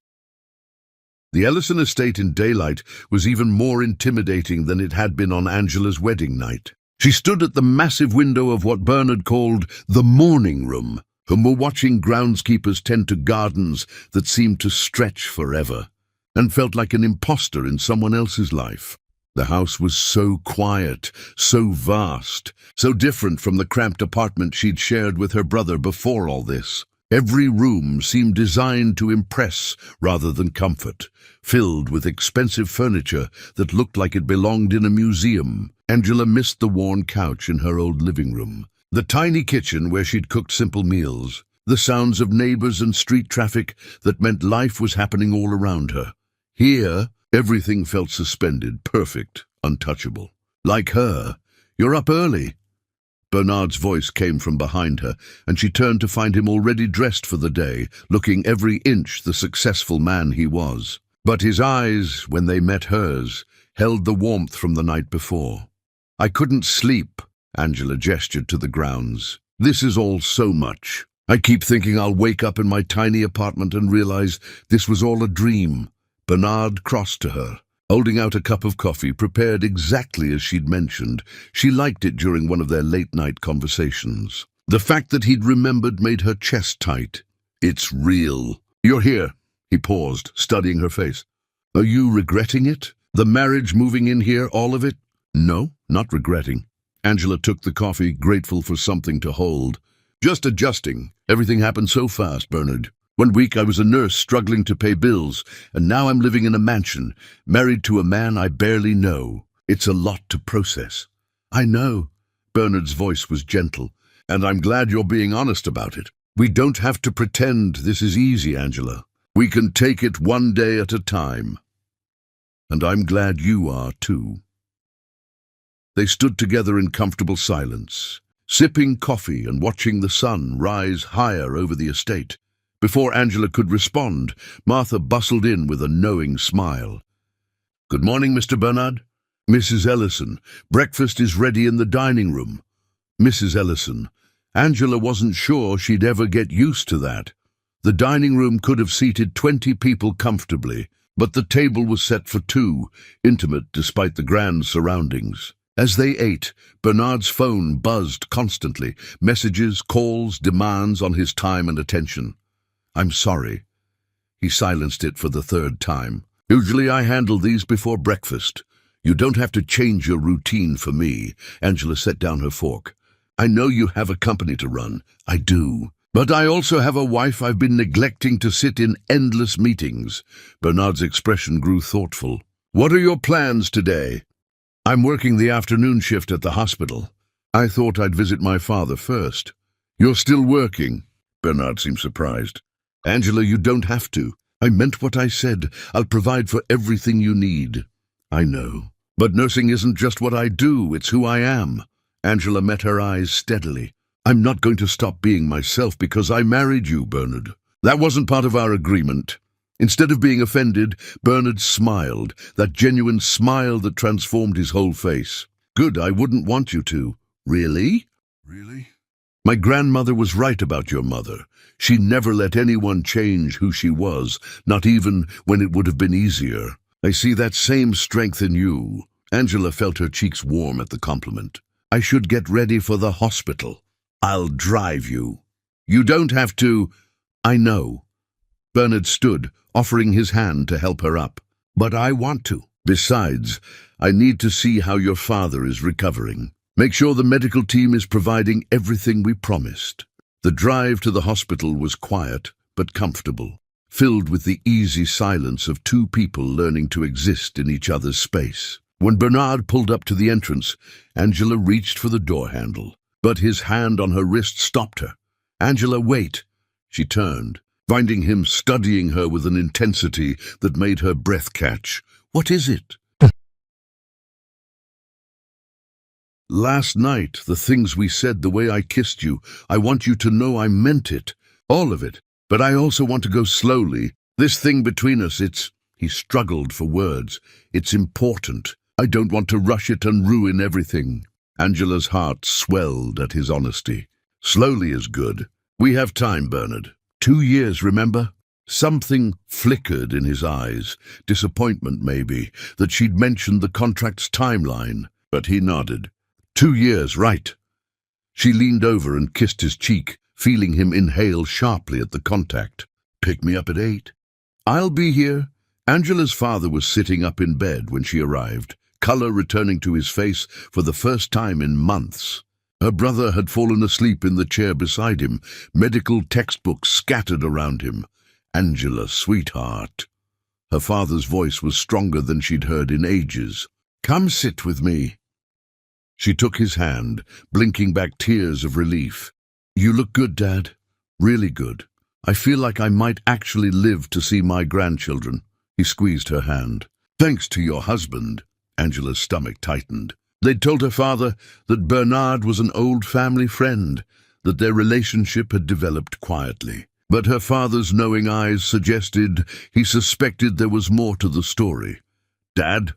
The Ellison estate in daylight was even more intimidating than it had been on Angela's wedding night. She stood at the massive window of what Bernard called the morning room, whom were watching groundskeepers tend to gardens that seemed to stretch forever, and felt like an imposter in someone else's life. The house was so quiet, so vast, so different from the cramped apartment she'd shared with her brother before all this. Every room seemed designed to impress rather than comfort, filled with expensive furniture that looked like it belonged in a museum. Angela missed the worn couch in her old living room, the tiny kitchen where she'd cooked simple meals, the sounds of neighbors and street traffic that meant life was happening all around her. Here, everything felt suspended, perfect, untouchable. Like her, you're up early. Bernard's voice came from behind her, and she turned to find him already dressed for the day, looking every inch the successful man he was. But his eyes, when they met hers, held the warmth from the night before. I couldn't sleep, Angela gestured to the grounds. This is all so much. I keep thinking I'll wake up in my tiny apartment and realize this was all a dream. Bernard crossed to her, holding out a cup of coffee prepared exactly as she'd mentioned. She liked it during one of their late-night conversations. The fact that he'd remembered made her chest tight. It's real. You're here. He paused, studying her face. Are you regretting it? The marriage, moving in here, all of it? No, not regretting. Angela took the coffee, grateful for something to hold. Just adjusting. Everything happened so fast, Bernard. 1 week I was a nurse struggling to pay bills, and now I'm living in a mansion, married to a man I barely know. It's a lot to process. I know. Bernard's voice was gentle, and I'm glad you're being honest about it. We don't have to pretend this is easy, Angela. We can take it one day at a time. And I'm glad you are, too. They stood together in comfortable silence, sipping coffee and watching the sun rise higher over the estate. Before Angela could respond, Martha bustled in with a knowing smile. Good morning, Mr. Bernard. Mrs. Ellison, breakfast is ready in the dining room. Mrs. Ellison. Angela wasn't sure she'd ever get used to that. The dining room could have seated 20 people comfortably, but the table was set for 2, intimate despite the grand surroundings. As they ate, Bernard's phone buzzed constantly, messages, calls, demands on his time and attention. I'm sorry. He silenced it for the 3rd time. Usually I handle these before breakfast. You don't have to change your routine for me. Angela set down her fork. I know you have a company to run. I do. But I also have a wife I've been neglecting to sit in endless meetings. Bernard's expression grew thoughtful. What are your plans today? I'm working the afternoon shift at the hospital. I thought I'd visit my father first. You're still working? Bernard seemed surprised. Angela, you don't have to. I meant what I said. I'll provide for everything you need. I know. But nursing isn't just what I do, it's who I am. Angela met her eyes steadily. I'm not going to stop being myself because I married you, Bernard. That wasn't part of our agreement. Instead of being offended, Bernard smiled, that genuine smile that transformed his whole face. Good, I wouldn't want you to. Really? Really? My grandmother was right about your mother. She never let anyone change who she was, not even when it would have been easier. I see that same strength in you. Angela felt her cheeks warm at the compliment. I should get ready for the hospital. I'll drive you. You don't have to. I know. Bernard stood, offering his hand to help her up. But I want to. Besides, I need to see how your father is recovering. Make sure the medical team is providing everything we promised. The drive to the hospital was quiet but comfortable, filled with the easy silence of two people learning to exist in each other's space. When Bernard pulled up to the entrance, Angela reached for the door handle, but his hand on her wrist stopped her. Angela, wait. She turned, finding him studying her with an intensity that made her breath catch. What is it? Last night, the things we said, the way I kissed you, I want you to know I meant it. All of it. But I also want to go slowly. This thing between us, He struggled for words. It's important. I don't want to rush it and ruin everything. Angela's heart swelled at his honesty. Slowly is good. We have time, Bernard. 2 years, remember? Something flickered in his eyes. Disappointment, maybe, that she'd mentioned the contract's timeline. But he nodded. 2 years, right. She leaned over and kissed his cheek, feeling him inhale sharply at the contact. Pick me up at 8. I'll be here. Angela's father was sitting up in bed when she arrived, color returning to his face for the first time in months. Her brother had fallen asleep in the chair beside him, medical textbooks scattered around him. Angela, sweetheart. Her father's voice was stronger than she'd heard in ages. Come sit with me. She took his hand, blinking back tears of relief. You look good, Dad. Really good. I feel like I might actually live to see my grandchildren. He squeezed her hand. Thanks to your husband. Angela's stomach tightened. They'd told her father that Bernard was an old family friend, that their relationship had developed quietly. But her father's knowing eyes suggested he suspected there was more to the story. Dad?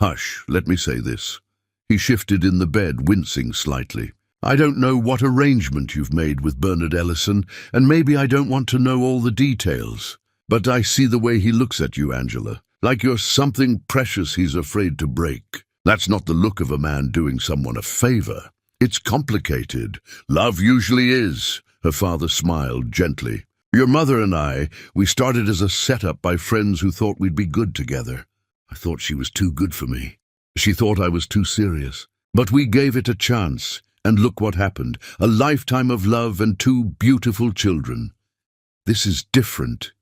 Hush, let me say this. He shifted in the bed, wincing slightly. I don't know what arrangement you've made with Bernard Ellison, and maybe I don't want to know all the details. But I see the way he looks at you, Angela, like you're something precious he's afraid to break. That's not the look of a man doing someone a favor. It's complicated. Love usually is. Her father smiled gently. Your mother and we started as a setup by friends who thought we'd be good together. I thought she was too good for me. She thought I was too serious. But we gave it a chance, and look what happened. A lifetime of love and 2 beautiful children. This is different.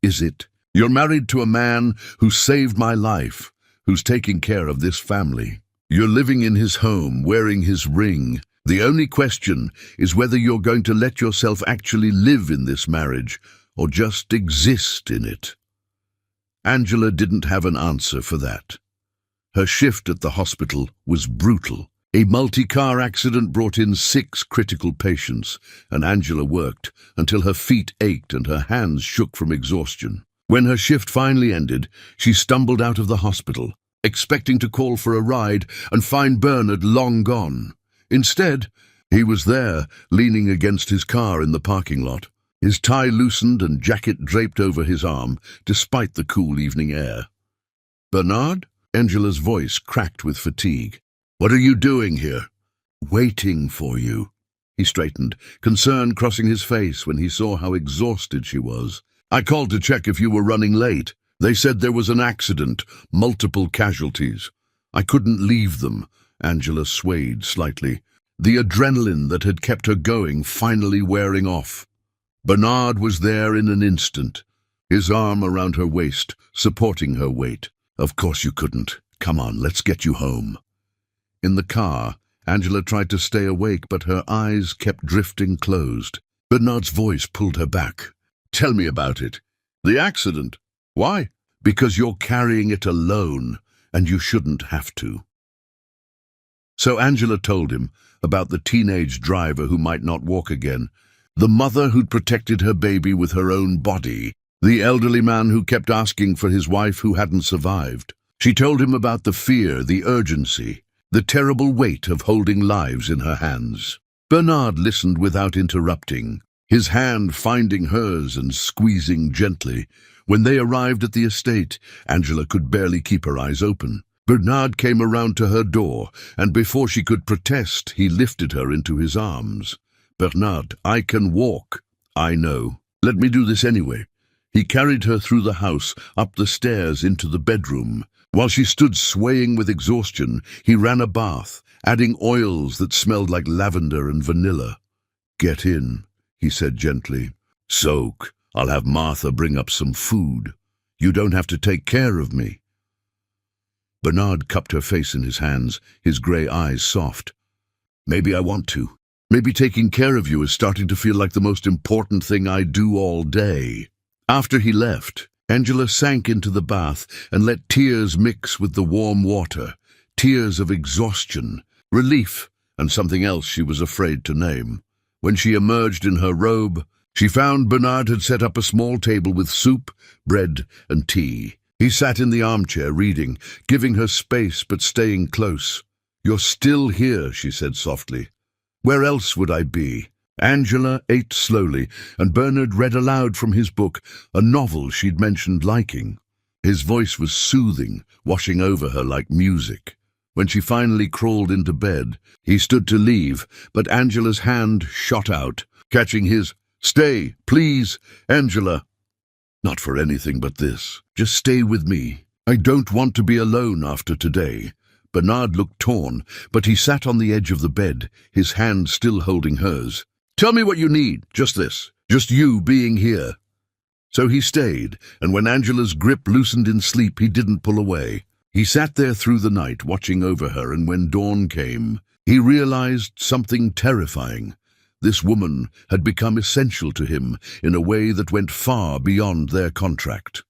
Is it? You're married to a man who saved my life, who's taking care of this family. You're living in his home, wearing his ring. The only question is whether you're going to let yourself actually live in this marriage or just exist in it. Angela didn't have an answer for that. Her shift at the hospital was brutal. A multi-car accident brought in 6 critical patients, and Angela worked until her feet ached and her hands shook from exhaustion. When her shift finally ended, she stumbled out of the hospital, expecting to call for a ride and find Bernard long gone. Instead, he was there, leaning against his car in the parking lot, his tie loosened and jacket draped over his arm, despite the cool evening air. Bernard? Angela's voice cracked with fatigue. What are you doing here? Waiting for you. He straightened, concern crossing his face when he saw how exhausted she was. I called to check if you were running late. They said there was an accident, multiple casualties. I couldn't leave them. Angela swayed slightly, the adrenaline that had kept her going finally wearing off. Bernard was there in an instant, his arm around her waist, supporting her weight. Of course you couldn't. Come on, let's get you home. In the car, Angela tried to stay awake, but her eyes kept drifting closed. Bernard's voice pulled her back. Tell me about it. The accident. Why? Because you're carrying it alone, and you shouldn't have to. So Angela told him about the teenage driver who might not walk again, the mother who'd protected her baby with her own body, the elderly man who kept asking for his wife who hadn't survived. She told him about the fear, the urgency, the terrible weight of holding lives in her hands. Bernard listened without interrupting, his hand finding hers and squeezing gently. When they arrived at the estate, Angela could barely keep her eyes open. Bernard came around to her door, and before she could protest, he lifted her into his arms. Bernard, I can walk. I know. Let me do this anyway. He carried her through the house, up the stairs into the bedroom. While she stood swaying with exhaustion, he ran a bath, adding oils that smelled like lavender and vanilla. Get in, he said gently. Soak. I'll have Martha bring up some food. You don't have to take care of me. Bernard cupped her face in his hands, his grey eyes soft. Maybe I want to. Maybe taking care of you is starting to feel like the most important thing I do all day. After he left, Angela sank into the bath and let tears mix with the warm water, tears of exhaustion, relief, and something else she was afraid to name. When she emerged in her robe, she found Bernard had set up a small table with soup, bread, and tea. He sat in the armchair reading, giving her space but staying close. You're still here, she said softly. Where else would I be? Angela ate slowly, and Bernard read aloud from his book, a novel she'd mentioned liking. His voice was soothing, washing over her like music. When she finally crawled into bed, he stood to leave, but Angela's hand shot out, catching his. Stay, please, Angela. Not for anything but this. Just stay with me. I don't want to be alone after today. Bernard looked torn, but he sat on the edge of the bed, his hand still holding hers. Tell me what you need, just this, just you being here. So he stayed, and when Angela's grip loosened in sleep, he didn't pull away. He sat there through the night, watching over her, and when dawn came, he realized something terrifying. This woman had become essential to him in a way that went far beyond their contract.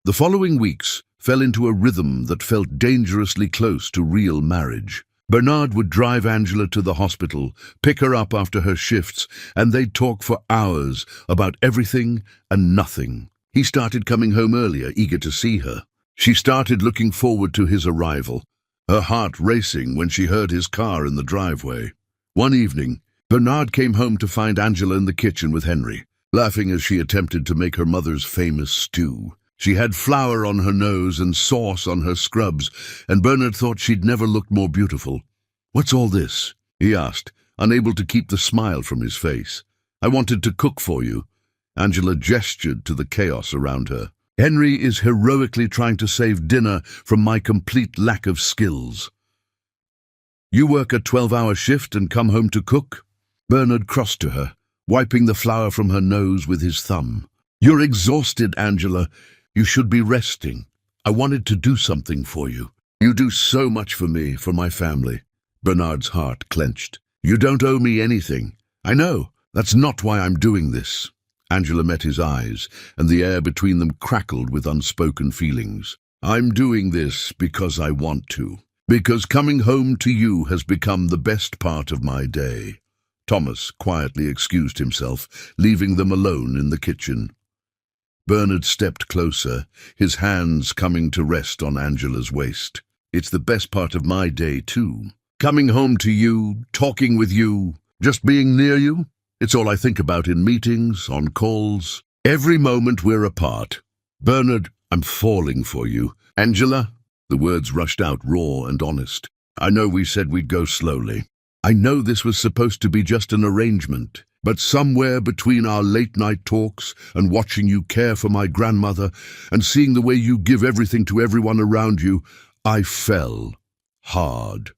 The following weeks fell into a rhythm that felt dangerously close to real marriage. Bernard would drive Angela to the hospital, pick her up after her shifts, and they'd talk for hours about everything and nothing. He started coming home earlier, eager to see her. She started looking forward to his arrival, her heart racing when she heard his car in the driveway. One evening, Bernard came home to find Angela in the kitchen with Henry, laughing as she attempted to make her mother's famous stew. She had flour on her nose and sauce on her scrubs, and Bernard thought she'd never looked more beautiful. What's all this? He asked, unable to keep the smile from his face. I wanted to cook for you. Angela gestured to the chaos around her. Henry is heroically trying to save dinner from my complete lack of skills. You work a 12-hour shift and come home to cook? Bernard crossed to her, wiping the flour from her nose with his thumb. You're exhausted, Angela. You should be resting. I wanted to do something for you. You do so much for me, for my family. Bernard's heart clenched. You don't owe me anything. I know. That's not why I'm doing this. Angela met his eyes, and the air between them crackled with unspoken feelings. I'm doing this because I want to. Because coming home to you has become the best part of my day. Thomas quietly excused himself, leaving them alone in the kitchen. Bernard stepped closer, his hands coming to rest on Angela's waist. It's the best part of my day, too. Coming home to you, talking with you, just being near you. It's all I think about in meetings, on calls. Every moment we're apart. Bernard, I'm falling for you. Angela? The words rushed out raw and honest. I know we said we'd go slowly. I know this was supposed to be just an arrangement. But somewhere between our late-night talks and watching you care for my grandmother and seeing the way you give everything to everyone around you, I fell hard.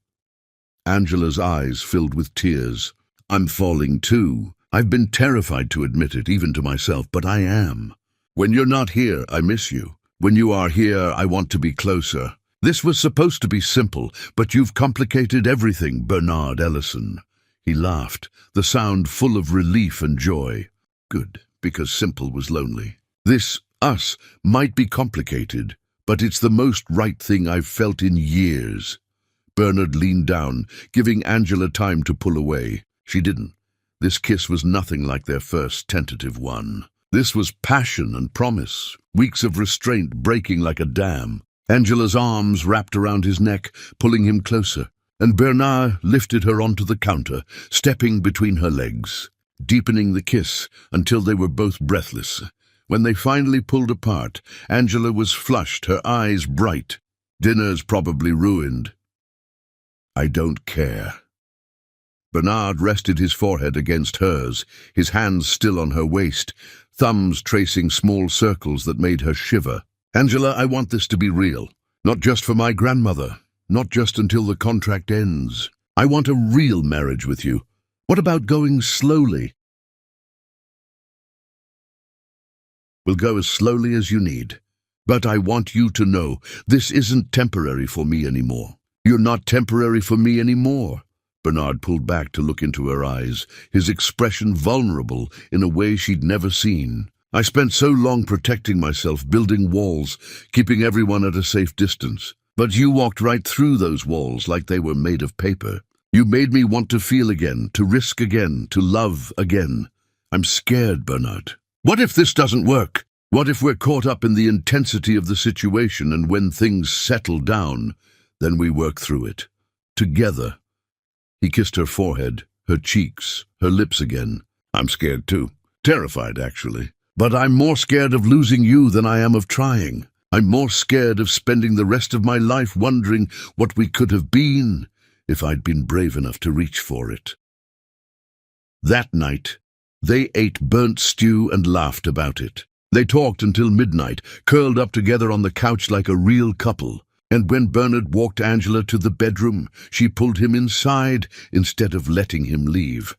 Angela's eyes filled with tears. I'm falling too. I've been terrified to admit it, even to myself, but I am. When you're not here, I miss you. When you are here, I want to be closer. This was supposed to be simple, but you've complicated everything, Bernard Ellison. He laughed, the sound full of relief and joy. Good, because simple was lonely. This, us, might be complicated, but it's the most right thing I've felt in years. Bernard leaned down, giving Angela time to pull away. She didn't. This kiss was nothing like their first tentative one. This was passion and promise, weeks of restraint breaking like a dam. Angela's arms wrapped around his neck, pulling him closer, and Bernard lifted her onto the counter, stepping between her legs, deepening the kiss until they were both breathless. When they finally pulled apart, Angela was flushed, her eyes bright. Dinner's probably ruined. I don't care. Bernard rested his forehead against hers, his hands still on her waist, thumbs tracing small circles that made her shiver. Angela, I want this to be real. Not just for my grandmother. Not just until the contract ends. I want a real marriage with you. What about going slowly? We'll go as slowly as you need. But I want you to know this isn't temporary for me anymore. You're not temporary for me anymore. Bernard pulled back to look into her eyes, his expression vulnerable in a way she'd never seen. I spent so long protecting myself, building walls, keeping everyone at a safe distance. But you walked right through those walls like they were made of paper. You made me want to feel again, to risk again, to love again. I'm scared, Bernard. What if this doesn't work? What if we're caught up in the intensity of the situation and when things settle down, then we work through it? Together. He kissed her forehead, her cheeks, her lips again. I'm scared too. Terrified, actually. But I'm more scared of losing you than I am of trying. I'm more scared of spending the rest of my life wondering what we could have been if I'd been brave enough to reach for it. That night, they ate burnt stew and laughed about it. They talked until midnight, curled up together on the couch like a real couple. And when Bernard walked Angela to the bedroom, she pulled him inside instead of letting him leave.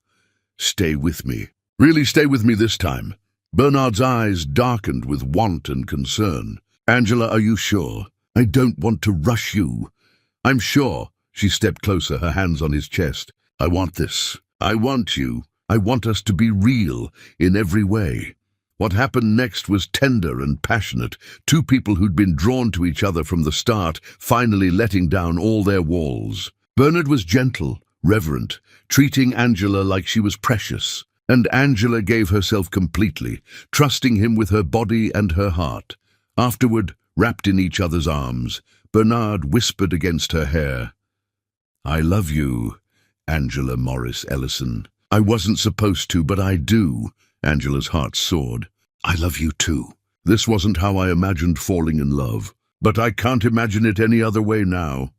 Stay with me. Really stay with me this time. Bernard's eyes darkened with want and concern. Angela, are you sure? I don't want to rush you. I'm sure. She stepped closer, her hands on his chest. I want this. I want you. I want us to be real in every way. What happened next was tender and passionate, two people who'd been drawn to each other from the start, finally letting down all their walls. Bernard was gentle, reverent, treating Angela like she was precious, and Angela gave herself completely, trusting him with her body and her heart. Afterward, wrapped in each other's arms, Bernard whispered against her hair, I love you, Angela Morris Ellison. I wasn't supposed to, but I do. Angela's heart soared. I love you too. This wasn't how I imagined falling in love, but I can't imagine it any other way now.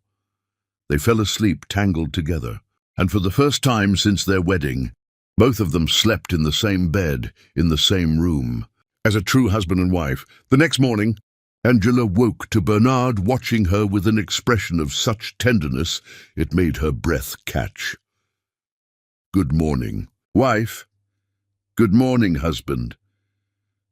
They fell asleep tangled together, and for the first time since their wedding, both of them slept in the same bed, in the same room. As a true husband and wife, the next morning, Angela woke to Bernard watching her with an expression of such tenderness it made her breath catch. Good morning, wife. Good morning, husband.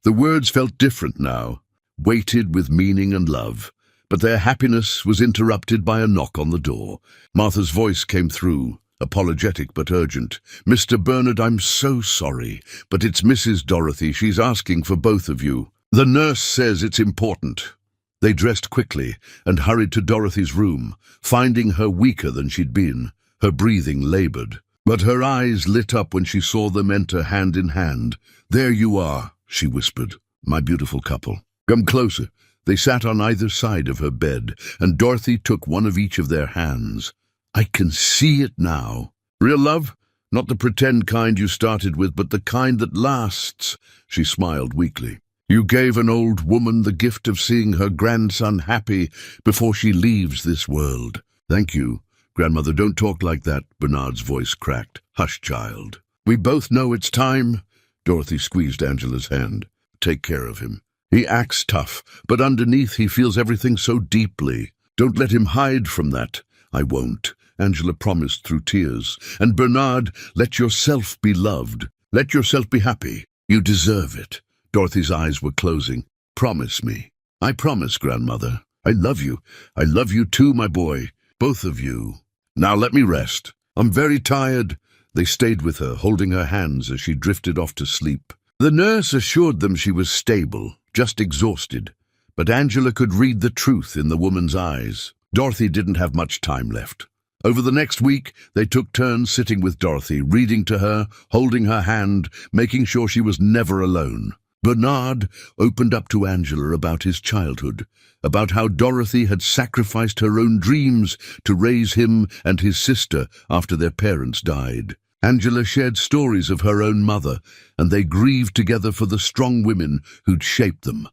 The words felt different now, weighted with meaning and love, but their happiness was interrupted by a knock on the door. Martha's voice came through, apologetic but urgent. Mr. Bernard, I'm so sorry, but it's Mrs. Dorothy. She's asking for both of you. The nurse says it's important. They dressed quickly and hurried to Dorothy's room, finding her weaker than she'd been, her breathing labored. But her eyes lit up when she saw them enter hand in hand. There you are, she whispered, my beautiful couple. Come closer. They sat on either side of her bed, and Dorothy took one of each of their hands. I can see it now. Real love? Not the pretend kind you started with, but the kind that lasts, she smiled weakly. You gave an old woman the gift of seeing her grandson happy before she leaves this world. Thank you. Grandmother, don't talk like that, Bernard's voice cracked. Hush, child. We both know it's time. Dorothy squeezed Angela's hand. Take care of him. He acts tough, but underneath he feels everything so deeply. Don't let him hide from that. I won't, Angela promised through tears. And Bernard, let yourself be loved. Let yourself be happy. You deserve it. Dorothy's eyes were closing. Promise me. I promise, Grandmother. I love you. I love you too, my boy. Both of you. Now let me rest. I'm very tired. They stayed with her, holding her hands as she drifted off to sleep. The nurse assured them she was stable, just exhausted. But Angela could read the truth in the woman's eyes. Dorothy didn't have much time left. Over the next week, they took turns sitting with Dorothy, reading to her, holding her hand, making sure she was never alone. Bernard opened up to Angela about his childhood, about how Dorothy had sacrificed her own dreams to raise him and his sister after their parents died. Angela shared stories of her own mother, and they grieved together for the strong women who'd shaped them.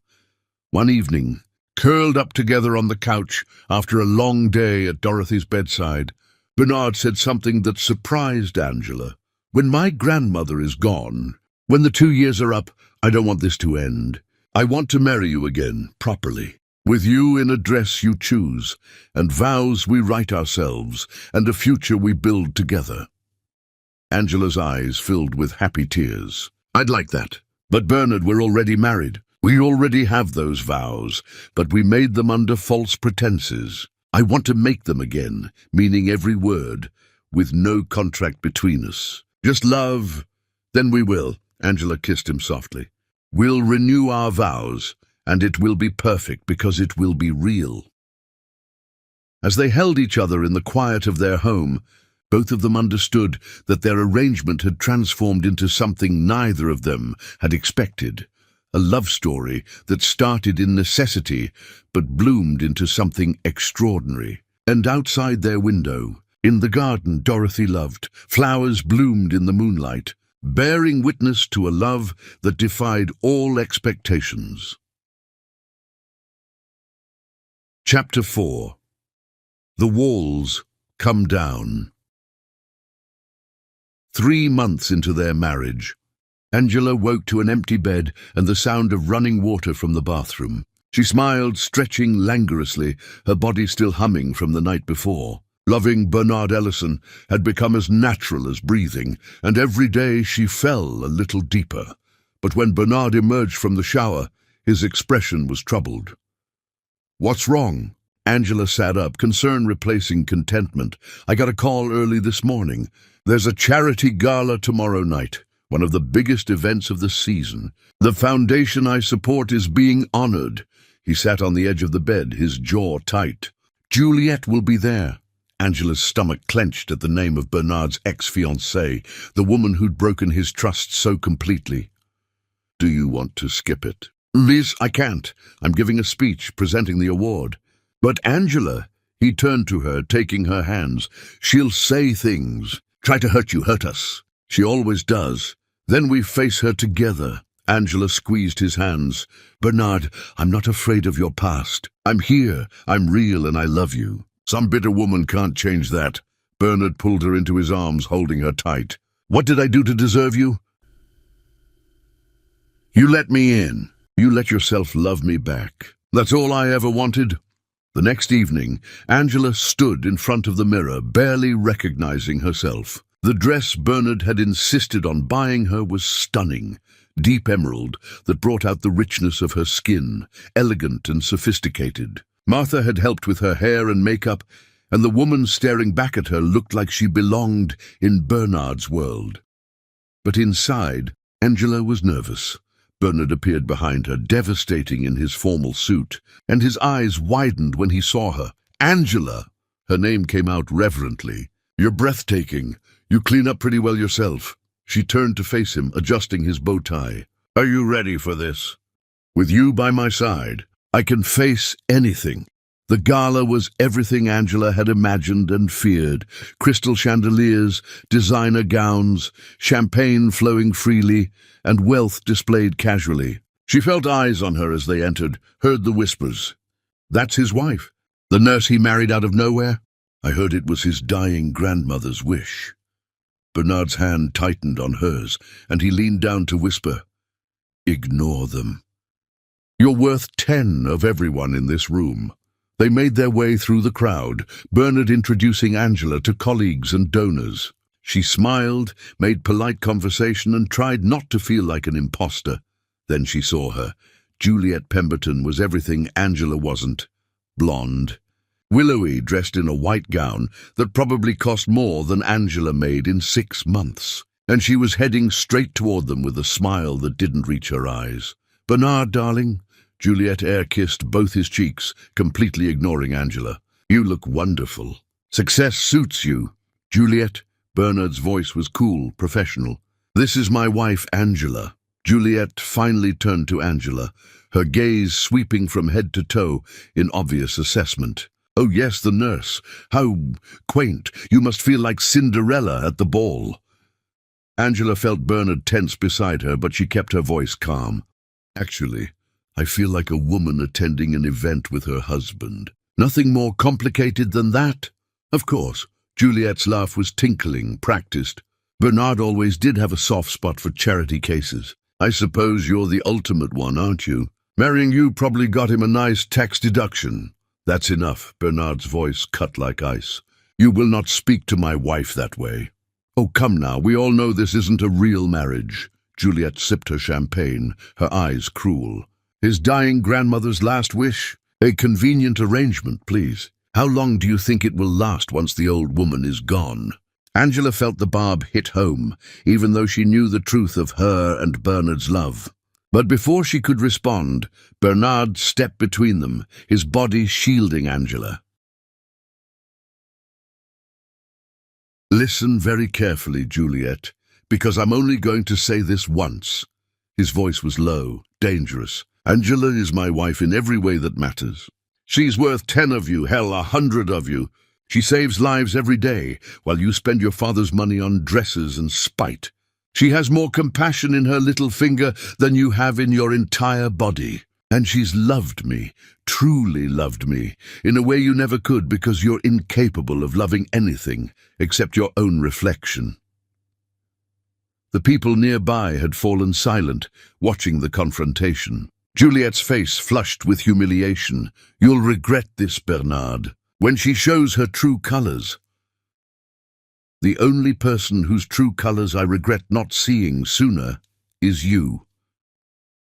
One evening, curled up together on the couch after a long day at Dorothy's bedside, Bernard said something that surprised Angela. When my grandmother is gone, when the 2 years are up, I don't want this to end. I want to marry you again, properly, with you in a dress you choose, and vows we write ourselves, and a future we build together. Angela's eyes filled with happy tears. I'd like that. But Bernard, we're already married. We already have those vows, but we made them under false pretenses. I want to make them again, meaning every word, with no contract between us. Just love, then we will. Angela kissed him softly. We'll renew our vows, and it will be perfect because it will be real. As they held each other in the quiet of their home, both of them understood that their arrangement had transformed into something neither of them had expected. A love story that started in necessity but bloomed into something extraordinary. And outside their window, in the garden Dorothy loved, flowers bloomed in the moonlight, bearing witness to a love that defied all expectations. Chapter 4. The Walls Come Down. 3 months into their marriage, Angela woke to an empty bed and the sound of running water from the bathroom. She smiled, stretching languorously, her body still humming from the night before. Loving Bernard Ellison had become as natural as breathing, and every day she fell a little deeper. But when Bernard emerged from the shower, his expression was troubled. What's wrong? Angela sat up, concern replacing contentment. I got a call early this morning. There's a charity gala tomorrow night, one of the biggest events of the season. The foundation I support is being honored. He sat on the edge of the bed, his jaw tight. Juliet will be there. Angela's stomach clenched at the name of Bernard's ex-fiancée, the woman who'd broken his trust so completely. Do you want to skip it? Liz, I can't. I'm giving a speech, presenting the award. But Angela, he turned to her, taking her hands. She'll say things. Try to hurt you, hurt us. She always does. Then we face her together. Angela squeezed his hands. Bernard, I'm not afraid of your past. I'm here, I'm real, and I love you. Some bitter woman can't change that. Bernard pulled her into his arms, holding her tight. What did I do to deserve you? You let me in. You let yourself love me back. That's all I ever wanted. The next evening, Angela stood in front of the mirror, barely recognizing herself. The dress Bernard had insisted on buying her was stunning, deep emerald that brought out the richness of her skin, elegant and sophisticated. Martha had helped with her hair and makeup, and the woman staring back at her looked like she belonged in Bernard's world. But inside, Angela was nervous. Bernard appeared behind her, devastating in his formal suit, and his eyes widened when he saw her. Angela! Her name came out reverently. You're breathtaking. You clean up pretty well yourself. She turned to face him, adjusting his bow tie. Are you ready for this? With you by my side, I can face anything. The gala was everything Angela had imagined and feared. Crystal chandeliers, designer gowns, champagne flowing freely, and wealth displayed casually. She felt eyes on her as they entered, heard the whispers. That's his wife, the nurse he married out of nowhere? I heard it was his dying grandmother's wish. Bernard's hand tightened on hers, and he leaned down to whisper, "Ignore them. You're worth 10 of everyone in this room." They made their way through the crowd, Bernard introducing Angela to colleagues and donors. She smiled, made polite conversation, and tried not to feel like an imposter. Then she saw her. Juliet Pemberton was everything Angela wasn't. Blonde, willowy, dressed in a white gown that probably cost more than Angela made in 6 months. And she was heading straight toward them with a smile that didn't reach her eyes. "Bernard, darling." Juliet air-kissed both his cheeks, completely ignoring Angela. "You look wonderful. Success suits you." "Juliet," Bernard's voice was cool, professional. "This is my wife, Angela." Juliet finally turned to Angela, her gaze sweeping from head to toe in obvious assessment. "Oh yes, the nurse. How quaint. You must feel like Cinderella at the ball." Angela felt Bernard tense beside her, but she kept her voice calm. "Actually, I feel like a woman attending an event with her husband. Nothing more complicated than that." "Of course." Juliet's laugh was tinkling, practiced. "Bernard always did have a soft spot for charity cases. I suppose you're the ultimate one, aren't you? Marrying you probably got him a nice tax deduction." "That's enough." Bernard's voice cut like ice. "You will not speak to my wife that way." "Oh, come now, we all know this isn't a real marriage." Juliet sipped her champagne, her eyes cruel. "His dying grandmother's last wish? A convenient arrangement, please. How long do you think it will last once the old woman is gone?" Angela felt the barb hit home, even though she knew the truth of her and Bernard's love. But before she could respond, Bernard stepped between them, his body shielding Angela. "Listen very carefully, Juliet, because I'm only going to say this once." His voice was low, dangerous. "Angela is my wife in every way that matters. She's worth 10 of you, hell, 100 of you. She saves lives every day, while you spend your father's money on dresses and spite. She has more compassion in her little finger than you have in your entire body. And she's loved me, truly loved me, in a way you never could because you're incapable of loving anything except your own reflection." The people nearby had fallen silent, watching the confrontation. Juliet's face flushed with humiliation. "You'll regret this, Bernard, when she shows her true colors." "The only person whose true colors I regret not seeing sooner is you."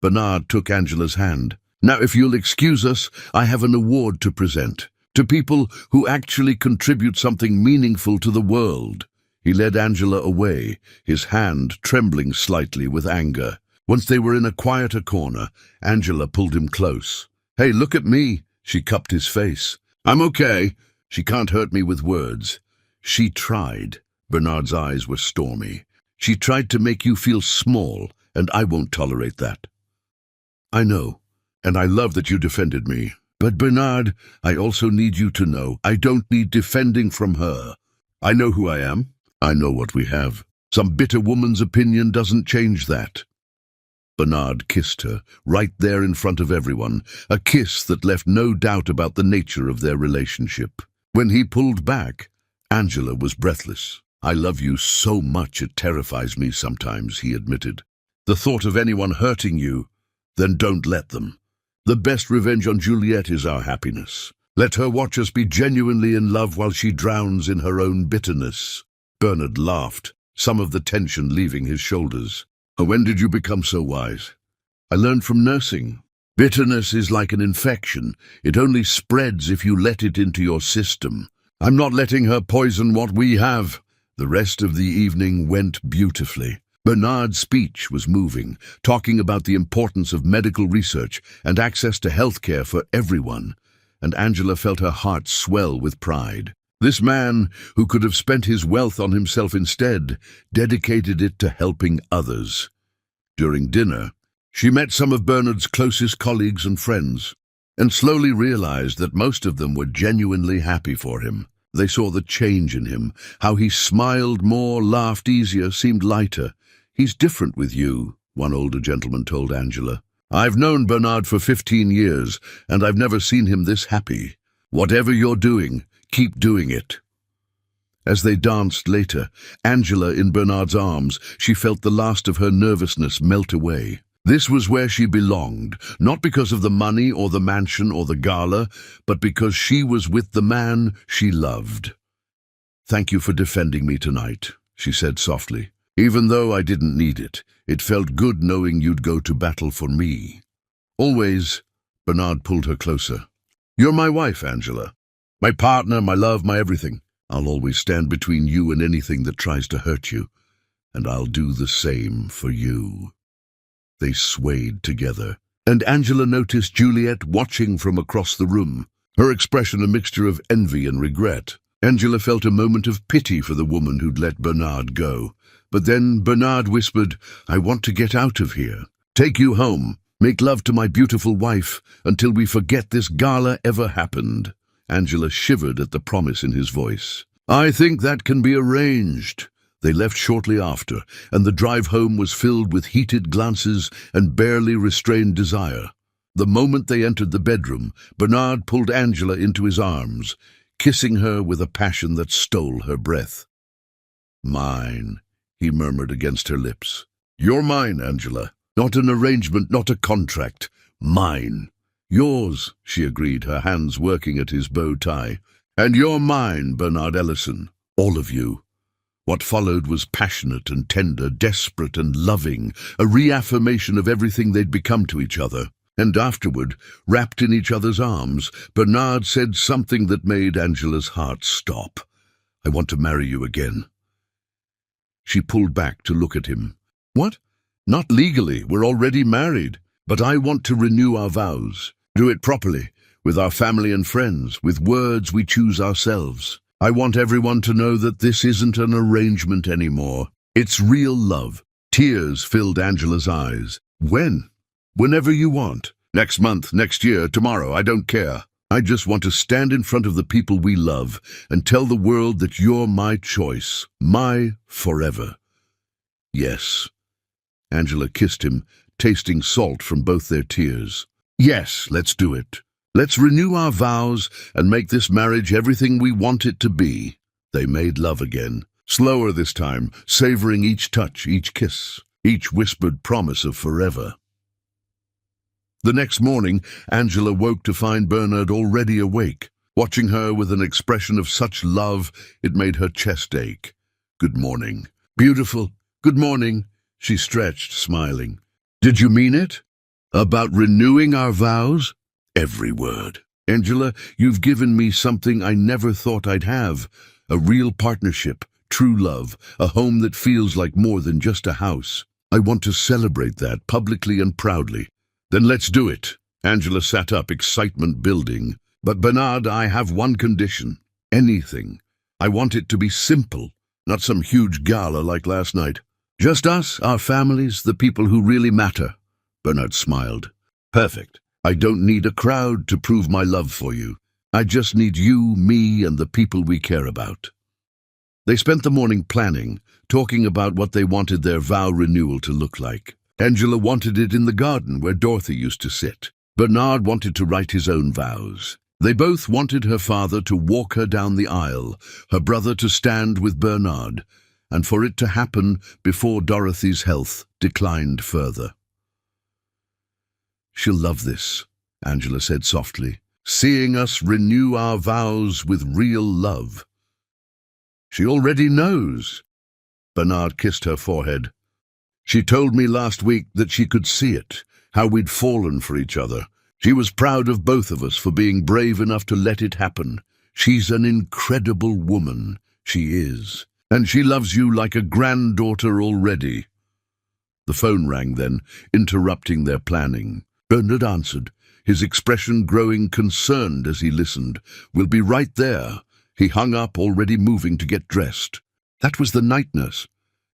Bernard took Angela's hand. "Now, if you'll excuse us, I have an award to present, to people who actually contribute something meaningful to the world." He led Angela away, his hand trembling slightly with anger. Once they were in a quieter corner, Angela pulled him close. "Hey, look at me." She cupped his face. "I'm okay. She can't hurt me with words." "She tried." Bernard's eyes were stormy. "She tried to make you feel small, and I won't tolerate that." "I know, and I love that you defended me. But Bernard, I also need you to know I don't need defending from her. I know who I am. I know what we have. Some bitter woman's opinion doesn't change that." Bernard kissed her, right there in front of everyone, a kiss that left no doubt about the nature of their relationship. When he pulled back, Angela was breathless. "I love you so much it terrifies me sometimes," he admitted. "The thought of anyone hurting you, then don't let them. The best revenge on Juliet is our happiness. Let her watch us be genuinely in love while she drowns in her own bitterness." Bernard laughed, some of the tension leaving his shoulders. "When did you become so wise?" "I learned from nursing. Bitterness is like an infection. It only spreads if you let it into your system. I'm not letting her poison what we have." The rest of the evening went beautifully. Bernard's speech was moving, talking about the importance of medical research and access to health care for everyone, and Angela felt her heart swell with pride. This man, who could have spent his wealth on himself instead, dedicated it to helping others. During dinner, she met some of Bernard's closest colleagues and friends, and slowly realized that most of them were genuinely happy for him. They saw the change in him, how he smiled more, laughed easier, seemed lighter. "He's different with you," one older gentleman told Angela. "I've known Bernard for 15 years, and I've never seen him this happy. Whatever you're doing, keep doing it." As they danced later, Angela in Bernard's arms, she felt the last of her nervousness melt away. This was where she belonged, not because of the money or the mansion or the gala, but because she was with the man she loved. "Thank you for defending me tonight," she said softly. "Even though I didn't need it, it felt good knowing you'd go to battle for me." "Always," Bernard pulled her closer. "You're my wife, Angela. My partner, my love, my everything. I'll always stand between you and anything that tries to hurt you, and I'll do the same for you." They swayed together, and Angela noticed Juliet watching from across the room, her expression a mixture of envy and regret. Angela felt a moment of pity for the woman who'd let Bernard go. But then Bernard whispered, "I want to get out of here. Take you home. Make love to my beautiful wife until we forget this gala ever happened." Angela shivered at the promise in his voice. "I think that can be arranged." They left shortly after, and the drive home was filled with heated glances and barely restrained desire. The moment they entered the bedroom, Bernard pulled Angela into his arms, kissing her with a passion that stole her breath. "Mine," he murmured against her lips. "You're mine, Angela. Not an arrangement, not a contract. Mine." "Yours," she agreed, her hands working at his bow tie. "And you're mine, Bernard Ellison. All of you." What followed was passionate and tender, desperate and loving, a reaffirmation of everything they'd become to each other. And afterward, wrapped in each other's arms, Bernard said something that made Angela's heart stop. "I want to marry you again." She pulled back to look at him. "What? Not legally, we're already married. But I want to renew our vows. Do it properly, with our family and friends, with words we choose ourselves. I want everyone to know that this isn't an arrangement anymore. It's real love." Tears filled Angela's eyes. "When?" "Whenever you want. Next month, next year, tomorrow, I don't care. I just want to stand in front of the people we love and tell the world that you're my choice, my forever." "Yes." Angela kissed him, tasting salt from both their tears. "Yes, let's do it. Let's renew our vows and make this marriage everything we want it to be." They made love again, slower this time, savoring each touch, each kiss, each whispered promise of forever. The next morning, Angela woke to find Bernard already awake, watching her with an expression of such love it made her chest ache. "Good morning." "Beautiful. Good morning." She stretched, smiling. "Did you mean it? About renewing our vows?" "Every word. Angela, you've given me something I never thought I'd have. A real partnership, true love, a home that feels like more than just a house. I want to celebrate that publicly and proudly." "Then let's do it." Angela sat up, excitement building. "But Bernard, I have one condition. Anything. I want it to be simple, not some huge gala like last night. Just us, our families, the people who really matter." Bernard smiled. "Perfect. I don't need a crowd to prove my love for you. I just need you, me, and the people we care about." They spent the morning planning, talking about what they wanted their vow renewal to look like. Angela wanted it in the garden where Dorothy used to sit. Bernard wanted to write his own vows. They both wanted her father to walk her down the aisle, her brother to stand with Bernard, and for it to happen before Dorothy's health declined further. "She'll love this," Angela said softly, "seeing us renew our vows with real love." "She already knows." Bernard kissed her forehead. "She told me last week that she could see it, how we'd fallen for each other. She was proud of both of us for being brave enough to let it happen. She's an incredible woman, she is. And she loves you like a granddaughter already." The phone rang then, interrupting their planning. Bernard answered, his expression growing concerned as he listened. "We'll be right there." He hung up, already moving to get dressed. "That was the night nurse.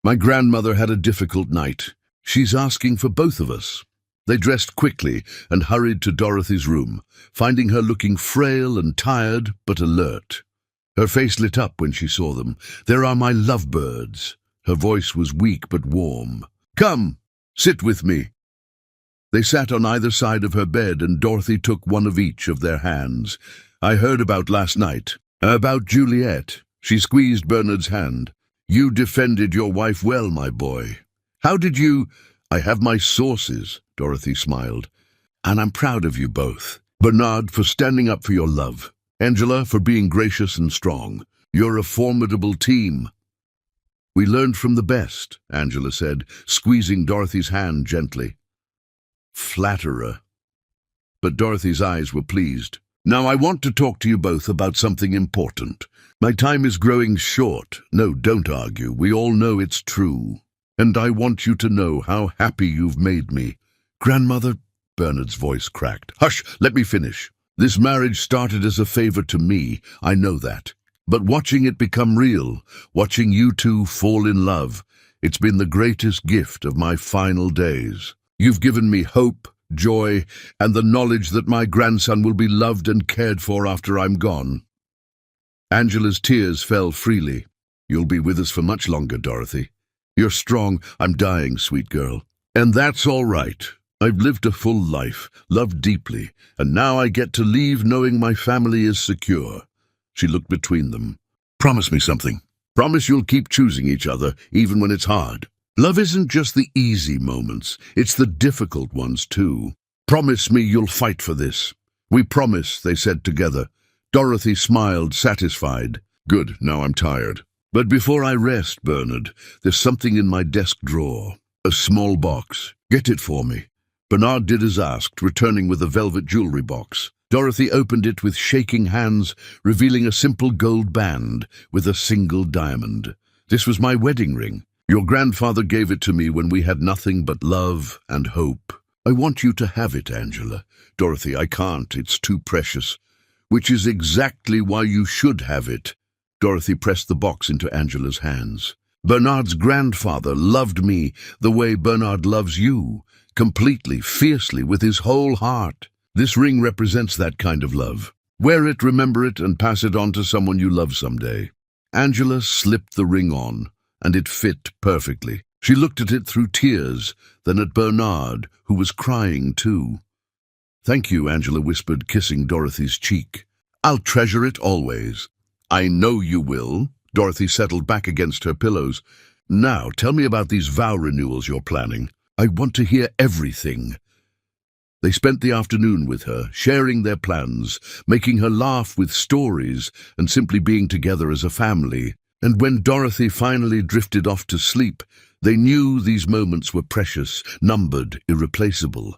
My grandmother had a difficult night. She's asking for both of us." They dressed quickly and hurried to Dorothy's room, finding her looking frail and tired but alert. Her face lit up when she saw them. "There are my lovebirds." Her voice was weak but warm. "Come, sit with me." They sat on either side of her bed and Dorothy took one of each of their hands. "I heard about last night. About Juliet. She squeezed Bernard's hand. You defended your wife well, my boy. How did you— I have my sources, Dorothy smiled. And I'm proud of you both. Bernard, for standing up for your love. Angela, for being gracious and strong. You're a formidable team. We learned from the best, Angela said, squeezing Dorothy's hand gently. Flatterer. But Dorothy's eyes were pleased. Now I want to talk to you both about something important. My time is growing short. No, don't argue. We all know it's true. And I want you to know how happy you've made me. Grandmother, Bernard's voice cracked. Hush, let me finish. This marriage started as a favor to me, I know that. But watching it become real, watching you two fall in love, it's been the greatest gift of my final days. You've given me hope, joy, and the knowledge that my grandson will be loved and cared for after I'm gone. Angela's tears fell freely. You'll be with us for much longer, Dorothy. You're strong. I'm dying, sweet girl. And that's all right. I've lived a full life, loved deeply, and now I get to leave knowing my family is secure. She looked between them. Promise me something. Promise you'll keep choosing each other, even when it's hard. Love isn't just the easy moments, it's the difficult ones too. Promise me you'll fight for this. We promise, they said together. Dorothy smiled, satisfied. Good, now I'm tired. But before I rest, Bernard, there's something in my desk drawer. A small box. Get it for me. Bernard did as asked, returning with a velvet jewelry box. Dorothy opened it with shaking hands, revealing a simple gold band with a single diamond. This was my wedding ring. Your grandfather gave it to me when we had nothing but love and hope. I want you to have it, Angela. Dorothy, I can't. It's too precious. Which is exactly why you should have it. Dorothy pressed the box into Angela's hands. Bernard's grandfather loved me the way Bernard loves you, completely, fiercely, with his whole heart. This ring represents that kind of love. Wear it, remember it, and pass it on to someone you love someday. Angela slipped the ring on, and it fit perfectly. She looked at it through tears, then at Bernard, who was crying too. Thank you, Angela whispered, kissing Dorothy's cheek. I'll treasure it always. I know you will. Dorothy settled back against her pillows. Now, tell me about these vow renewals you're planning. I want to hear everything. They spent the afternoon with her, sharing their plans, making her laugh with stories, and simply being together as a family. And when Dorothy finally drifted off to sleep, they knew these moments were precious, numbered, irreplaceable.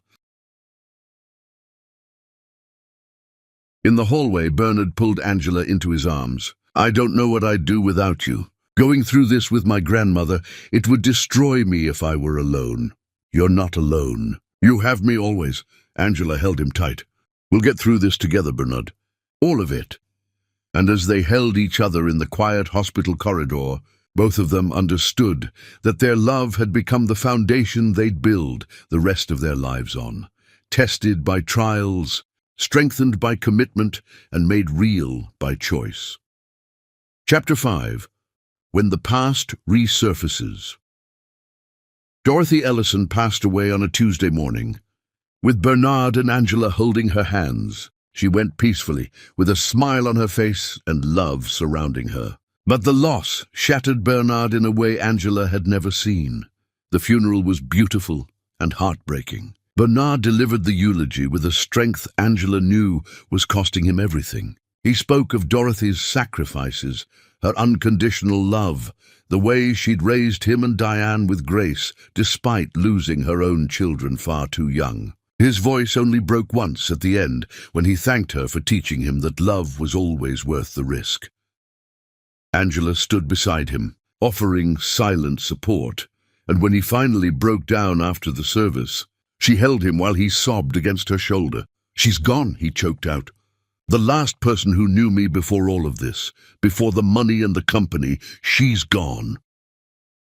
In the hallway, Bernard pulled Angela into his arms. I don't know what I'd do without you. Going through this with my grandmother, it would destroy me if I were alone. You're not alone. You have me always. Angela held him tight. We'll get through this together, Bernard. All of it. And as they held each other in the quiet hospital corridor, both of them understood that their love had become the foundation they'd build the rest of their lives on. Tested by trials, strengthened by commitment, and made real by choice. Chapter 5. When the Past Resurfaces. Dorothy Ellison passed away on a Tuesday morning. With Bernard and Angela holding her hands, she went peacefully, with a smile on her face and love surrounding her. But the loss shattered Bernard in a way Angela had never seen. The funeral was beautiful and heartbreaking. Bernard delivered the eulogy with a strength Angela knew was costing him everything. He spoke of Dorothy's sacrifices, her unconditional love, the way she'd raised him and Diane with grace, despite losing her own children far too young. His voice only broke once at the end, when he thanked her for teaching him that love was always worth the risk. Angela stood beside him, offering silent support, and when he finally broke down after the service, she held him while he sobbed against her shoulder. She's gone, he choked out. The last person who knew me before all of this, before the money and the company, she's gone.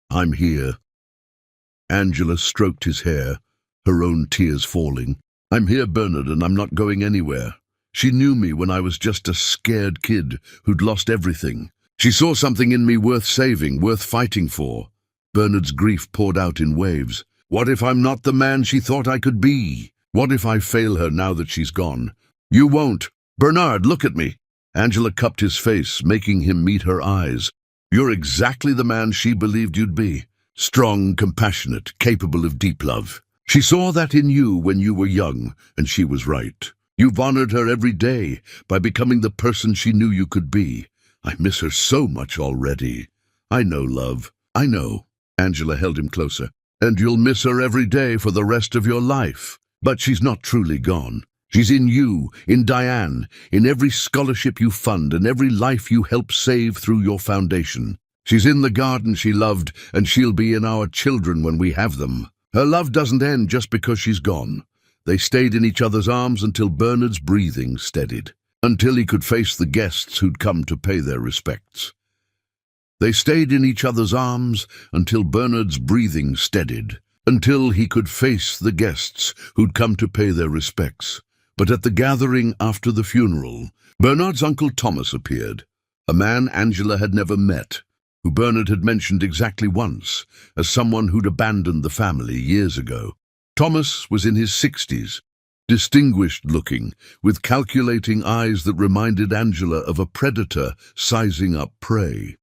I'm here. Angela stroked his hair, her own tears falling. I'm here, Bernard, and I'm not going anywhere. She knew me when I was just a scared kid who'd lost everything. She saw something in me worth saving, worth fighting for. Bernard's grief poured out in waves. What if I'm not the man she thought I could be? What if I fail her now that she's gone? You won't. Bernard, look at me. Angela cupped his face, making him meet her eyes. You're exactly the man she believed you'd be. Strong, compassionate, capable of deep love. She saw that in you when you were young, and she was right. You've honored her every day by becoming the person she knew you could be. I miss her so much already. I know, love. I know. Angela held him closer. And you'll miss her every day for the rest of your life. But she's not truly gone. She's in you, in Diane, in every scholarship you fund and every life you help save through your foundation. She's in the garden she loved, and she'll be in our children when we have them. Her love doesn't end just because she's gone. They stayed in each other's arms until Bernard's breathing steadied, until he could face the guests who'd come to pay their respects. They stayed in each other's arms until Bernard's breathing steadied, until he could face the guests who'd come to pay their respects. But at the gathering after the funeral, Bernard's Uncle Thomas appeared, a man Angela had never met, who Bernard had mentioned exactly once as someone who'd abandoned the family years ago. Thomas was in his 60s, distinguished-looking, with calculating eyes that reminded Angela of a predator sizing up prey.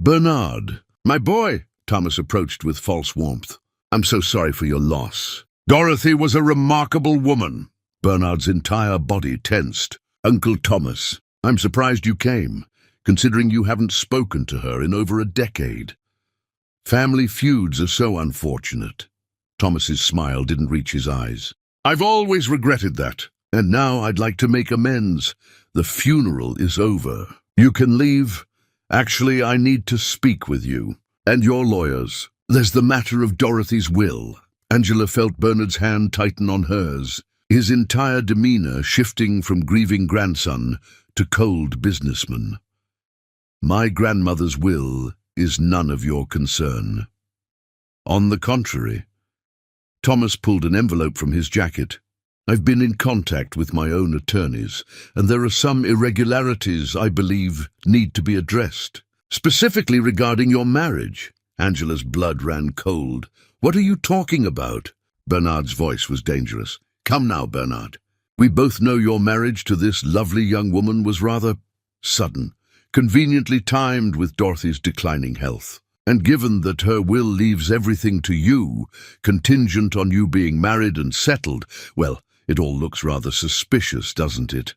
"Bernard, my boy," Thomas approached with false warmth. "I'm so sorry for your loss. Dorothy was a remarkable woman." Bernard's entire body tensed. "Uncle Thomas, I'm surprised you came, considering you haven't spoken to her in over a decade. Family feuds are so unfortunate." Thomas's smile didn't reach his eyes. "I've always regretted that, and now I'd like to make amends. The funeral is over. You can leave. Actually, I need to speak with you, and your lawyers. There's the matter of Dorothy's will." Angela felt Bernard's hand tighten on hers, his entire demeanor shifting from grieving grandson to cold businessman. "My grandmother's will is none of your concern." "On the contrary." Thomas pulled an envelope from his jacket. "I've been in contact with my own attorneys, and there are some irregularities I believe need to be addressed, specifically regarding your marriage." Angela's blood ran cold. "What are you talking about?" Bernard's voice was dangerous. "Come now, Bernard. We both know your marriage to this lovely young woman was rather sudden, conveniently timed with Dorothy's declining health. And given that her will leaves everything to you, contingent on you being married and settled, well, it all looks rather suspicious, doesn't it?"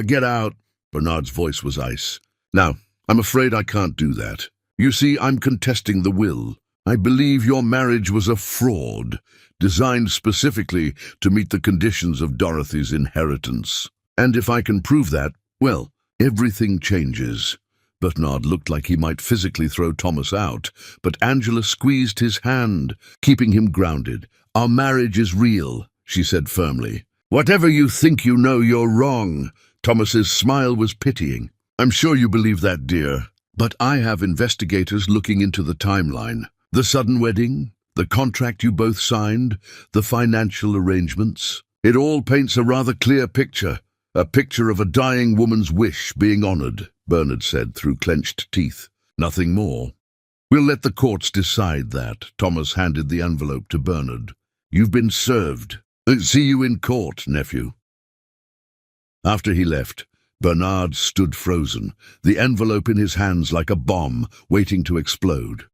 Get out." Bernard's voice was ice. "Now, I'm afraid I can't do that. You see, I'm contesting the will. I believe your marriage was a fraud, designed specifically to meet the conditions of Dorothy's inheritance. And if I can prove that, well, everything changes." Bernard looked like he might physically throw Thomas out, but Angela squeezed his hand, keeping him grounded. "Our marriage is real," she said firmly. "Whatever you think you know, you're wrong." Thomas's smile was pitying. "I'm sure you believe that, dear. But I have investigators looking into the timeline. The sudden wedding, the contract you both signed, the financial arrangements. It all paints a rather clear picture. A picture of a dying woman's wish being honored," Bernard said through clenched teeth. "Nothing more." "We'll let the courts decide that." Thomas handed the envelope to Bernard. "You've been served. See you in court, nephew." After he left, Bernard stood frozen, the envelope in his hands like a bomb, waiting to explode.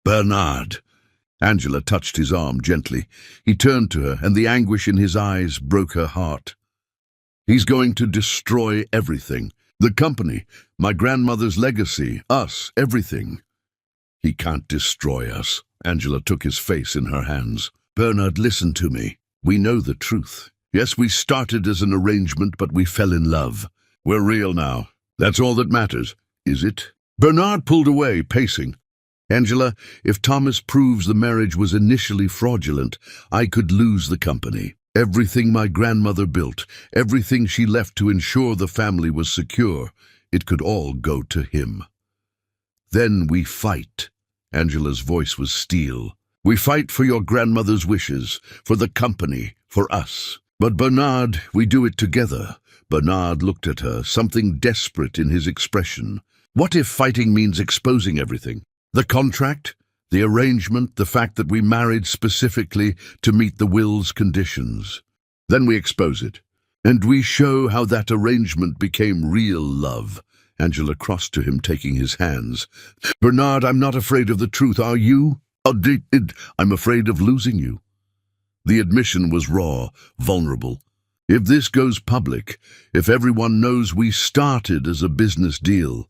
"Bernard!" Angela touched his arm gently. He turned to her, and the anguish in his eyes broke her heart. "He's going to destroy everything. The company, my grandmother's legacy, us, everything." "He can't destroy us." Angela took his face in her hands. "Bernard, listen to me. We know the truth. Yes, we started as an arrangement, but we fell in love. We're real now. That's all that matters, is it?" Bernard pulled away, pacing. "Angela, if Thomas proves the marriage was initially fraudulent, I could lose the company. Everything my grandmother built, everything she left to ensure the family was secure, it could all go to him. Then we fight." Angela's voice was steel. "We fight for your grandmother's wishes, for the company, for us. But Bernard, we do it together." Bernard looked at her, something desperate in his expression. "What if fighting means exposing everything? The contract? The arrangement, the fact that we married specifically to meet the will's conditions. Then we expose it. And we show how that arrangement became real love. Angela crossed to him, taking his hands. Bernard, I'm not afraid of the truth, are you? I'm afraid of losing you. The admission was raw, vulnerable. If this goes public, if everyone knows we started as a business deal,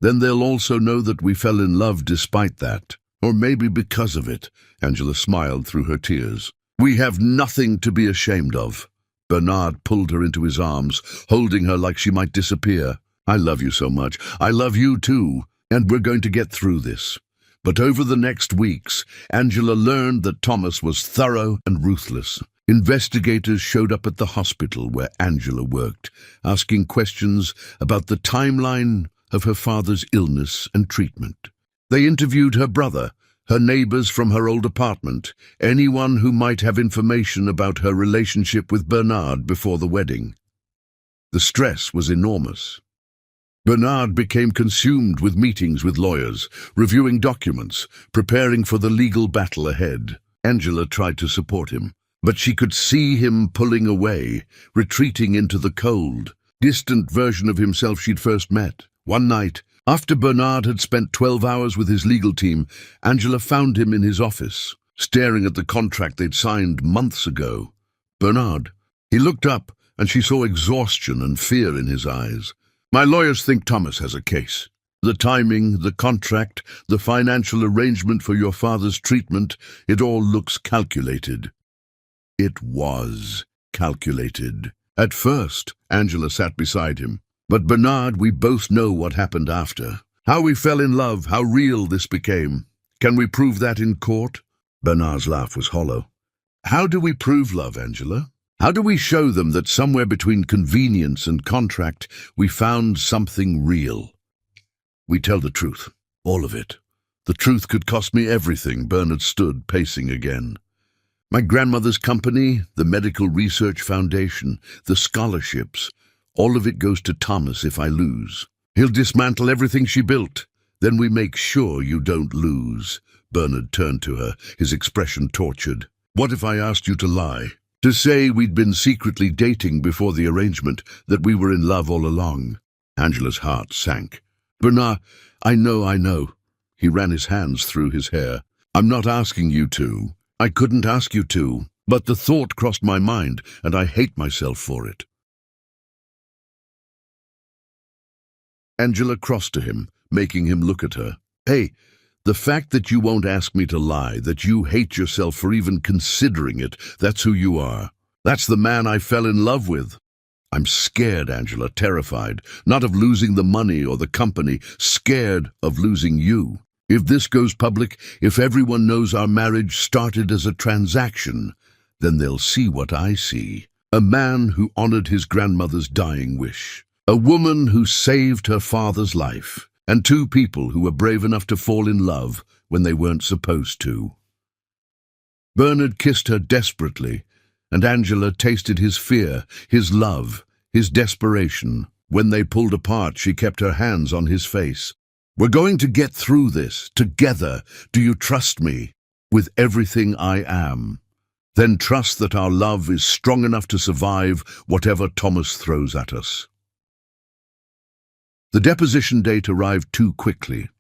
then they'll also know that we fell in love despite that. Or maybe because of it. Angela smiled through her tears. We have nothing to be ashamed of. Bernard pulled her into his arms, holding her like she might disappear. I love you so much. I love you too. And we're going to get through this. But over the next weeks, Angela learned that Thomas was thorough and ruthless. Investigators showed up at the hospital where Angela worked, asking questions about the timeline of her father's illness and treatment. They interviewed her brother, her neighbors from her old apartment, anyone who might have information about her relationship with Bernard before the wedding. The stress was enormous. Bernard became consumed with meetings with lawyers, reviewing documents, preparing for the legal battle ahead. Angela tried to support him, but she could see him pulling away, retreating into the cold, distant version of himself she'd first met. One night, after Bernard had spent 12 hours with his legal team, Angela found him in his office, staring at the contract they'd signed months ago. Bernard. He looked up, and she saw exhaustion and fear in his eyes. My lawyers think Thomas has a case. The timing, the contract, the financial arrangement for your father's treatment, it all looks calculated. It was calculated. At first, Angela sat beside him. But Bernard, we both know what happened after. How we fell in love, how real this became. Can we prove that in court? Bernard's laugh was hollow. How do we prove love, Angela? How do we show them that somewhere between convenience and contract we found something real? We tell the truth, all of it. The truth could cost me everything. Bernard stood, pacing again. My grandmother's company, the Medical Research Foundation, the scholarships, all of it goes to Thomas if I lose. He'll dismantle everything she built. Then we make sure you don't lose. Bernard turned to her, his expression tortured. What if I asked you to lie? To say we'd been secretly dating before the arrangement, that we were in love all along? Angela's heart sank. Bernard, I know. He ran his hands through his hair. I'm not asking you to. I couldn't ask you to. But the thought crossed my mind, and I hate myself for it. Angela crossed to him, making him look at her. Hey, the fact that you won't ask me to lie, that you hate yourself for even considering it, that's who you are. That's the man I fell in love with. I'm scared, Angela, terrified, not of losing the money or the company, scared of losing you. If this goes public, if everyone knows our marriage started as a transaction, then they'll see what I see. A man who honored his grandmother's dying wish. A woman who saved her father's life, and two people who were brave enough to fall in love when they weren't supposed to. Bernard kissed her desperately, and Angela tasted his fear, his love, his desperation. When they pulled apart, she kept her hands on his face. We're going to get through this, together. Do you trust me? With everything I am. Then trust that our love is strong enough to survive whatever Thomas throws at us. The deposition date arrived too quickly.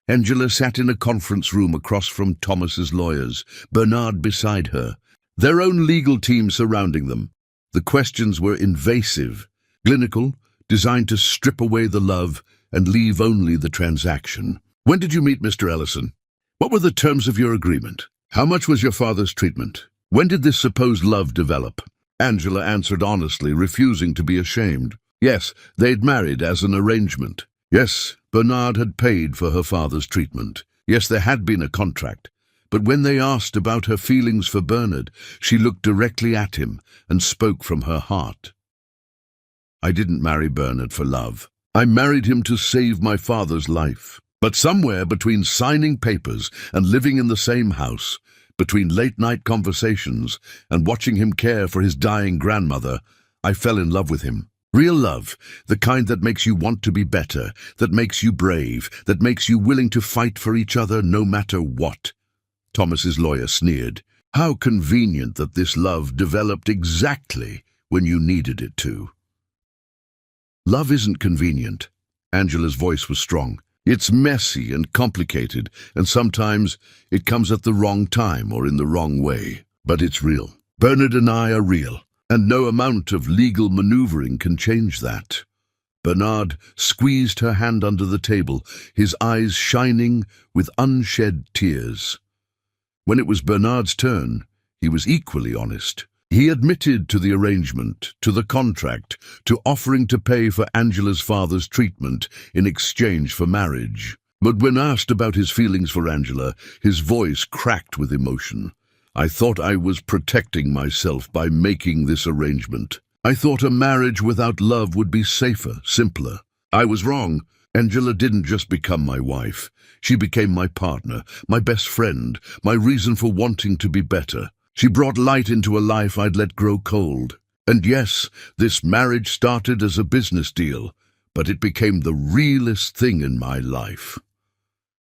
Angela sat in a conference room across from Thomas's lawyers, Bernard beside her, their own legal team surrounding them. The questions were invasive, clinical, designed to strip away the love and leave only the transaction. When did you meet Mr. Ellison? What were the terms of your agreement? How much was your father's treatment? When did this supposed love develop? Angela answered honestly, refusing to be ashamed. Yes, they'd married as an arrangement. Yes, Bernard had paid for her father's treatment. Yes, there had been a contract. But when they asked about her feelings for Bernard, she looked directly at him and spoke from her heart. I didn't marry Bernard for love. I married him to save my father's life. But somewhere between signing papers and living in the same house, between late-night conversations and watching him care for his dying grandmother, I fell in love with him. Real love, the kind that makes you want to be better, that makes you brave, that makes you willing to fight for each other no matter what. Thomas's lawyer sneered. How convenient that this love developed exactly when you needed it to. Love isn't convenient. Angela's voice was strong. It's messy and complicated, and sometimes it comes at the wrong time or in the wrong way. But it's real. Bernard and I are real, and no amount of legal maneuvering can change that. Bernard squeezed her hand under the table, his eyes shining with unshed tears. When it was Bernard's turn, he was equally honest. He admitted to the arrangement, to the contract, to offering to pay for Angela's father's treatment in exchange for marriage. But when asked about his feelings for Angela, his voice cracked with emotion. I thought I was protecting myself by making this arrangement. I thought a marriage without love would be safer, simpler. I was wrong. Angela didn't just become my wife. She became my partner, my best friend, my reason for wanting to be better. She brought light into a life I'd let grow cold. And yes, this marriage started as a business deal, but it became the realest thing in my life.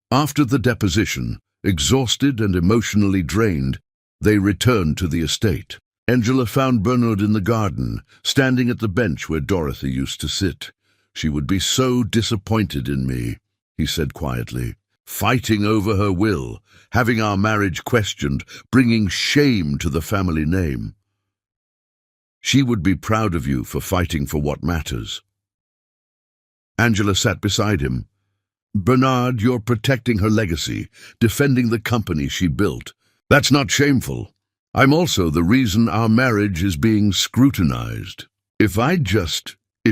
After the deposition, exhausted and emotionally drained, they returned to the estate. Angela found Bernard in the garden, standing at the bench where Dorothy used to sit. "She would be so disappointed in me," he said quietly. "Fighting over her will, having our marriage questioned, bringing shame to the family name. She would be proud of you for fighting for what matters." Angela sat beside him. "Bernard, you're protecting her legacy, defending the company she built. That's not shameful. I'm also the reason our marriage is being scrutinized. If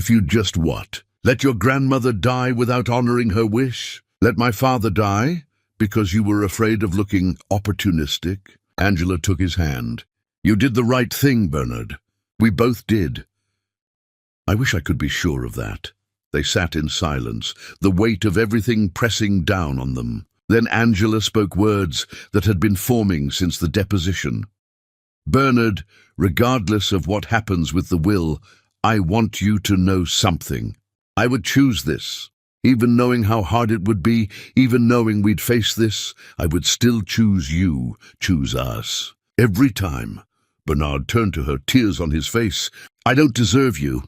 you just what? Let your grandmother die without honoring her wish? Let my father die because you were afraid of looking opportunistic?" Angela took his hand. "You did the right thing, Bernard. We both did." "I wish I could be sure of that." They sat in silence, the weight of everything pressing down on them. Then Angela spoke words that had been forming since the deposition. "Bernard, regardless of what happens with the will, I want you to know something. I would choose this. Even knowing how hard it would be, even knowing we'd face this, I would still choose you, choose us. Every time." Bernard turned to her, tears on his face. "I don't deserve you.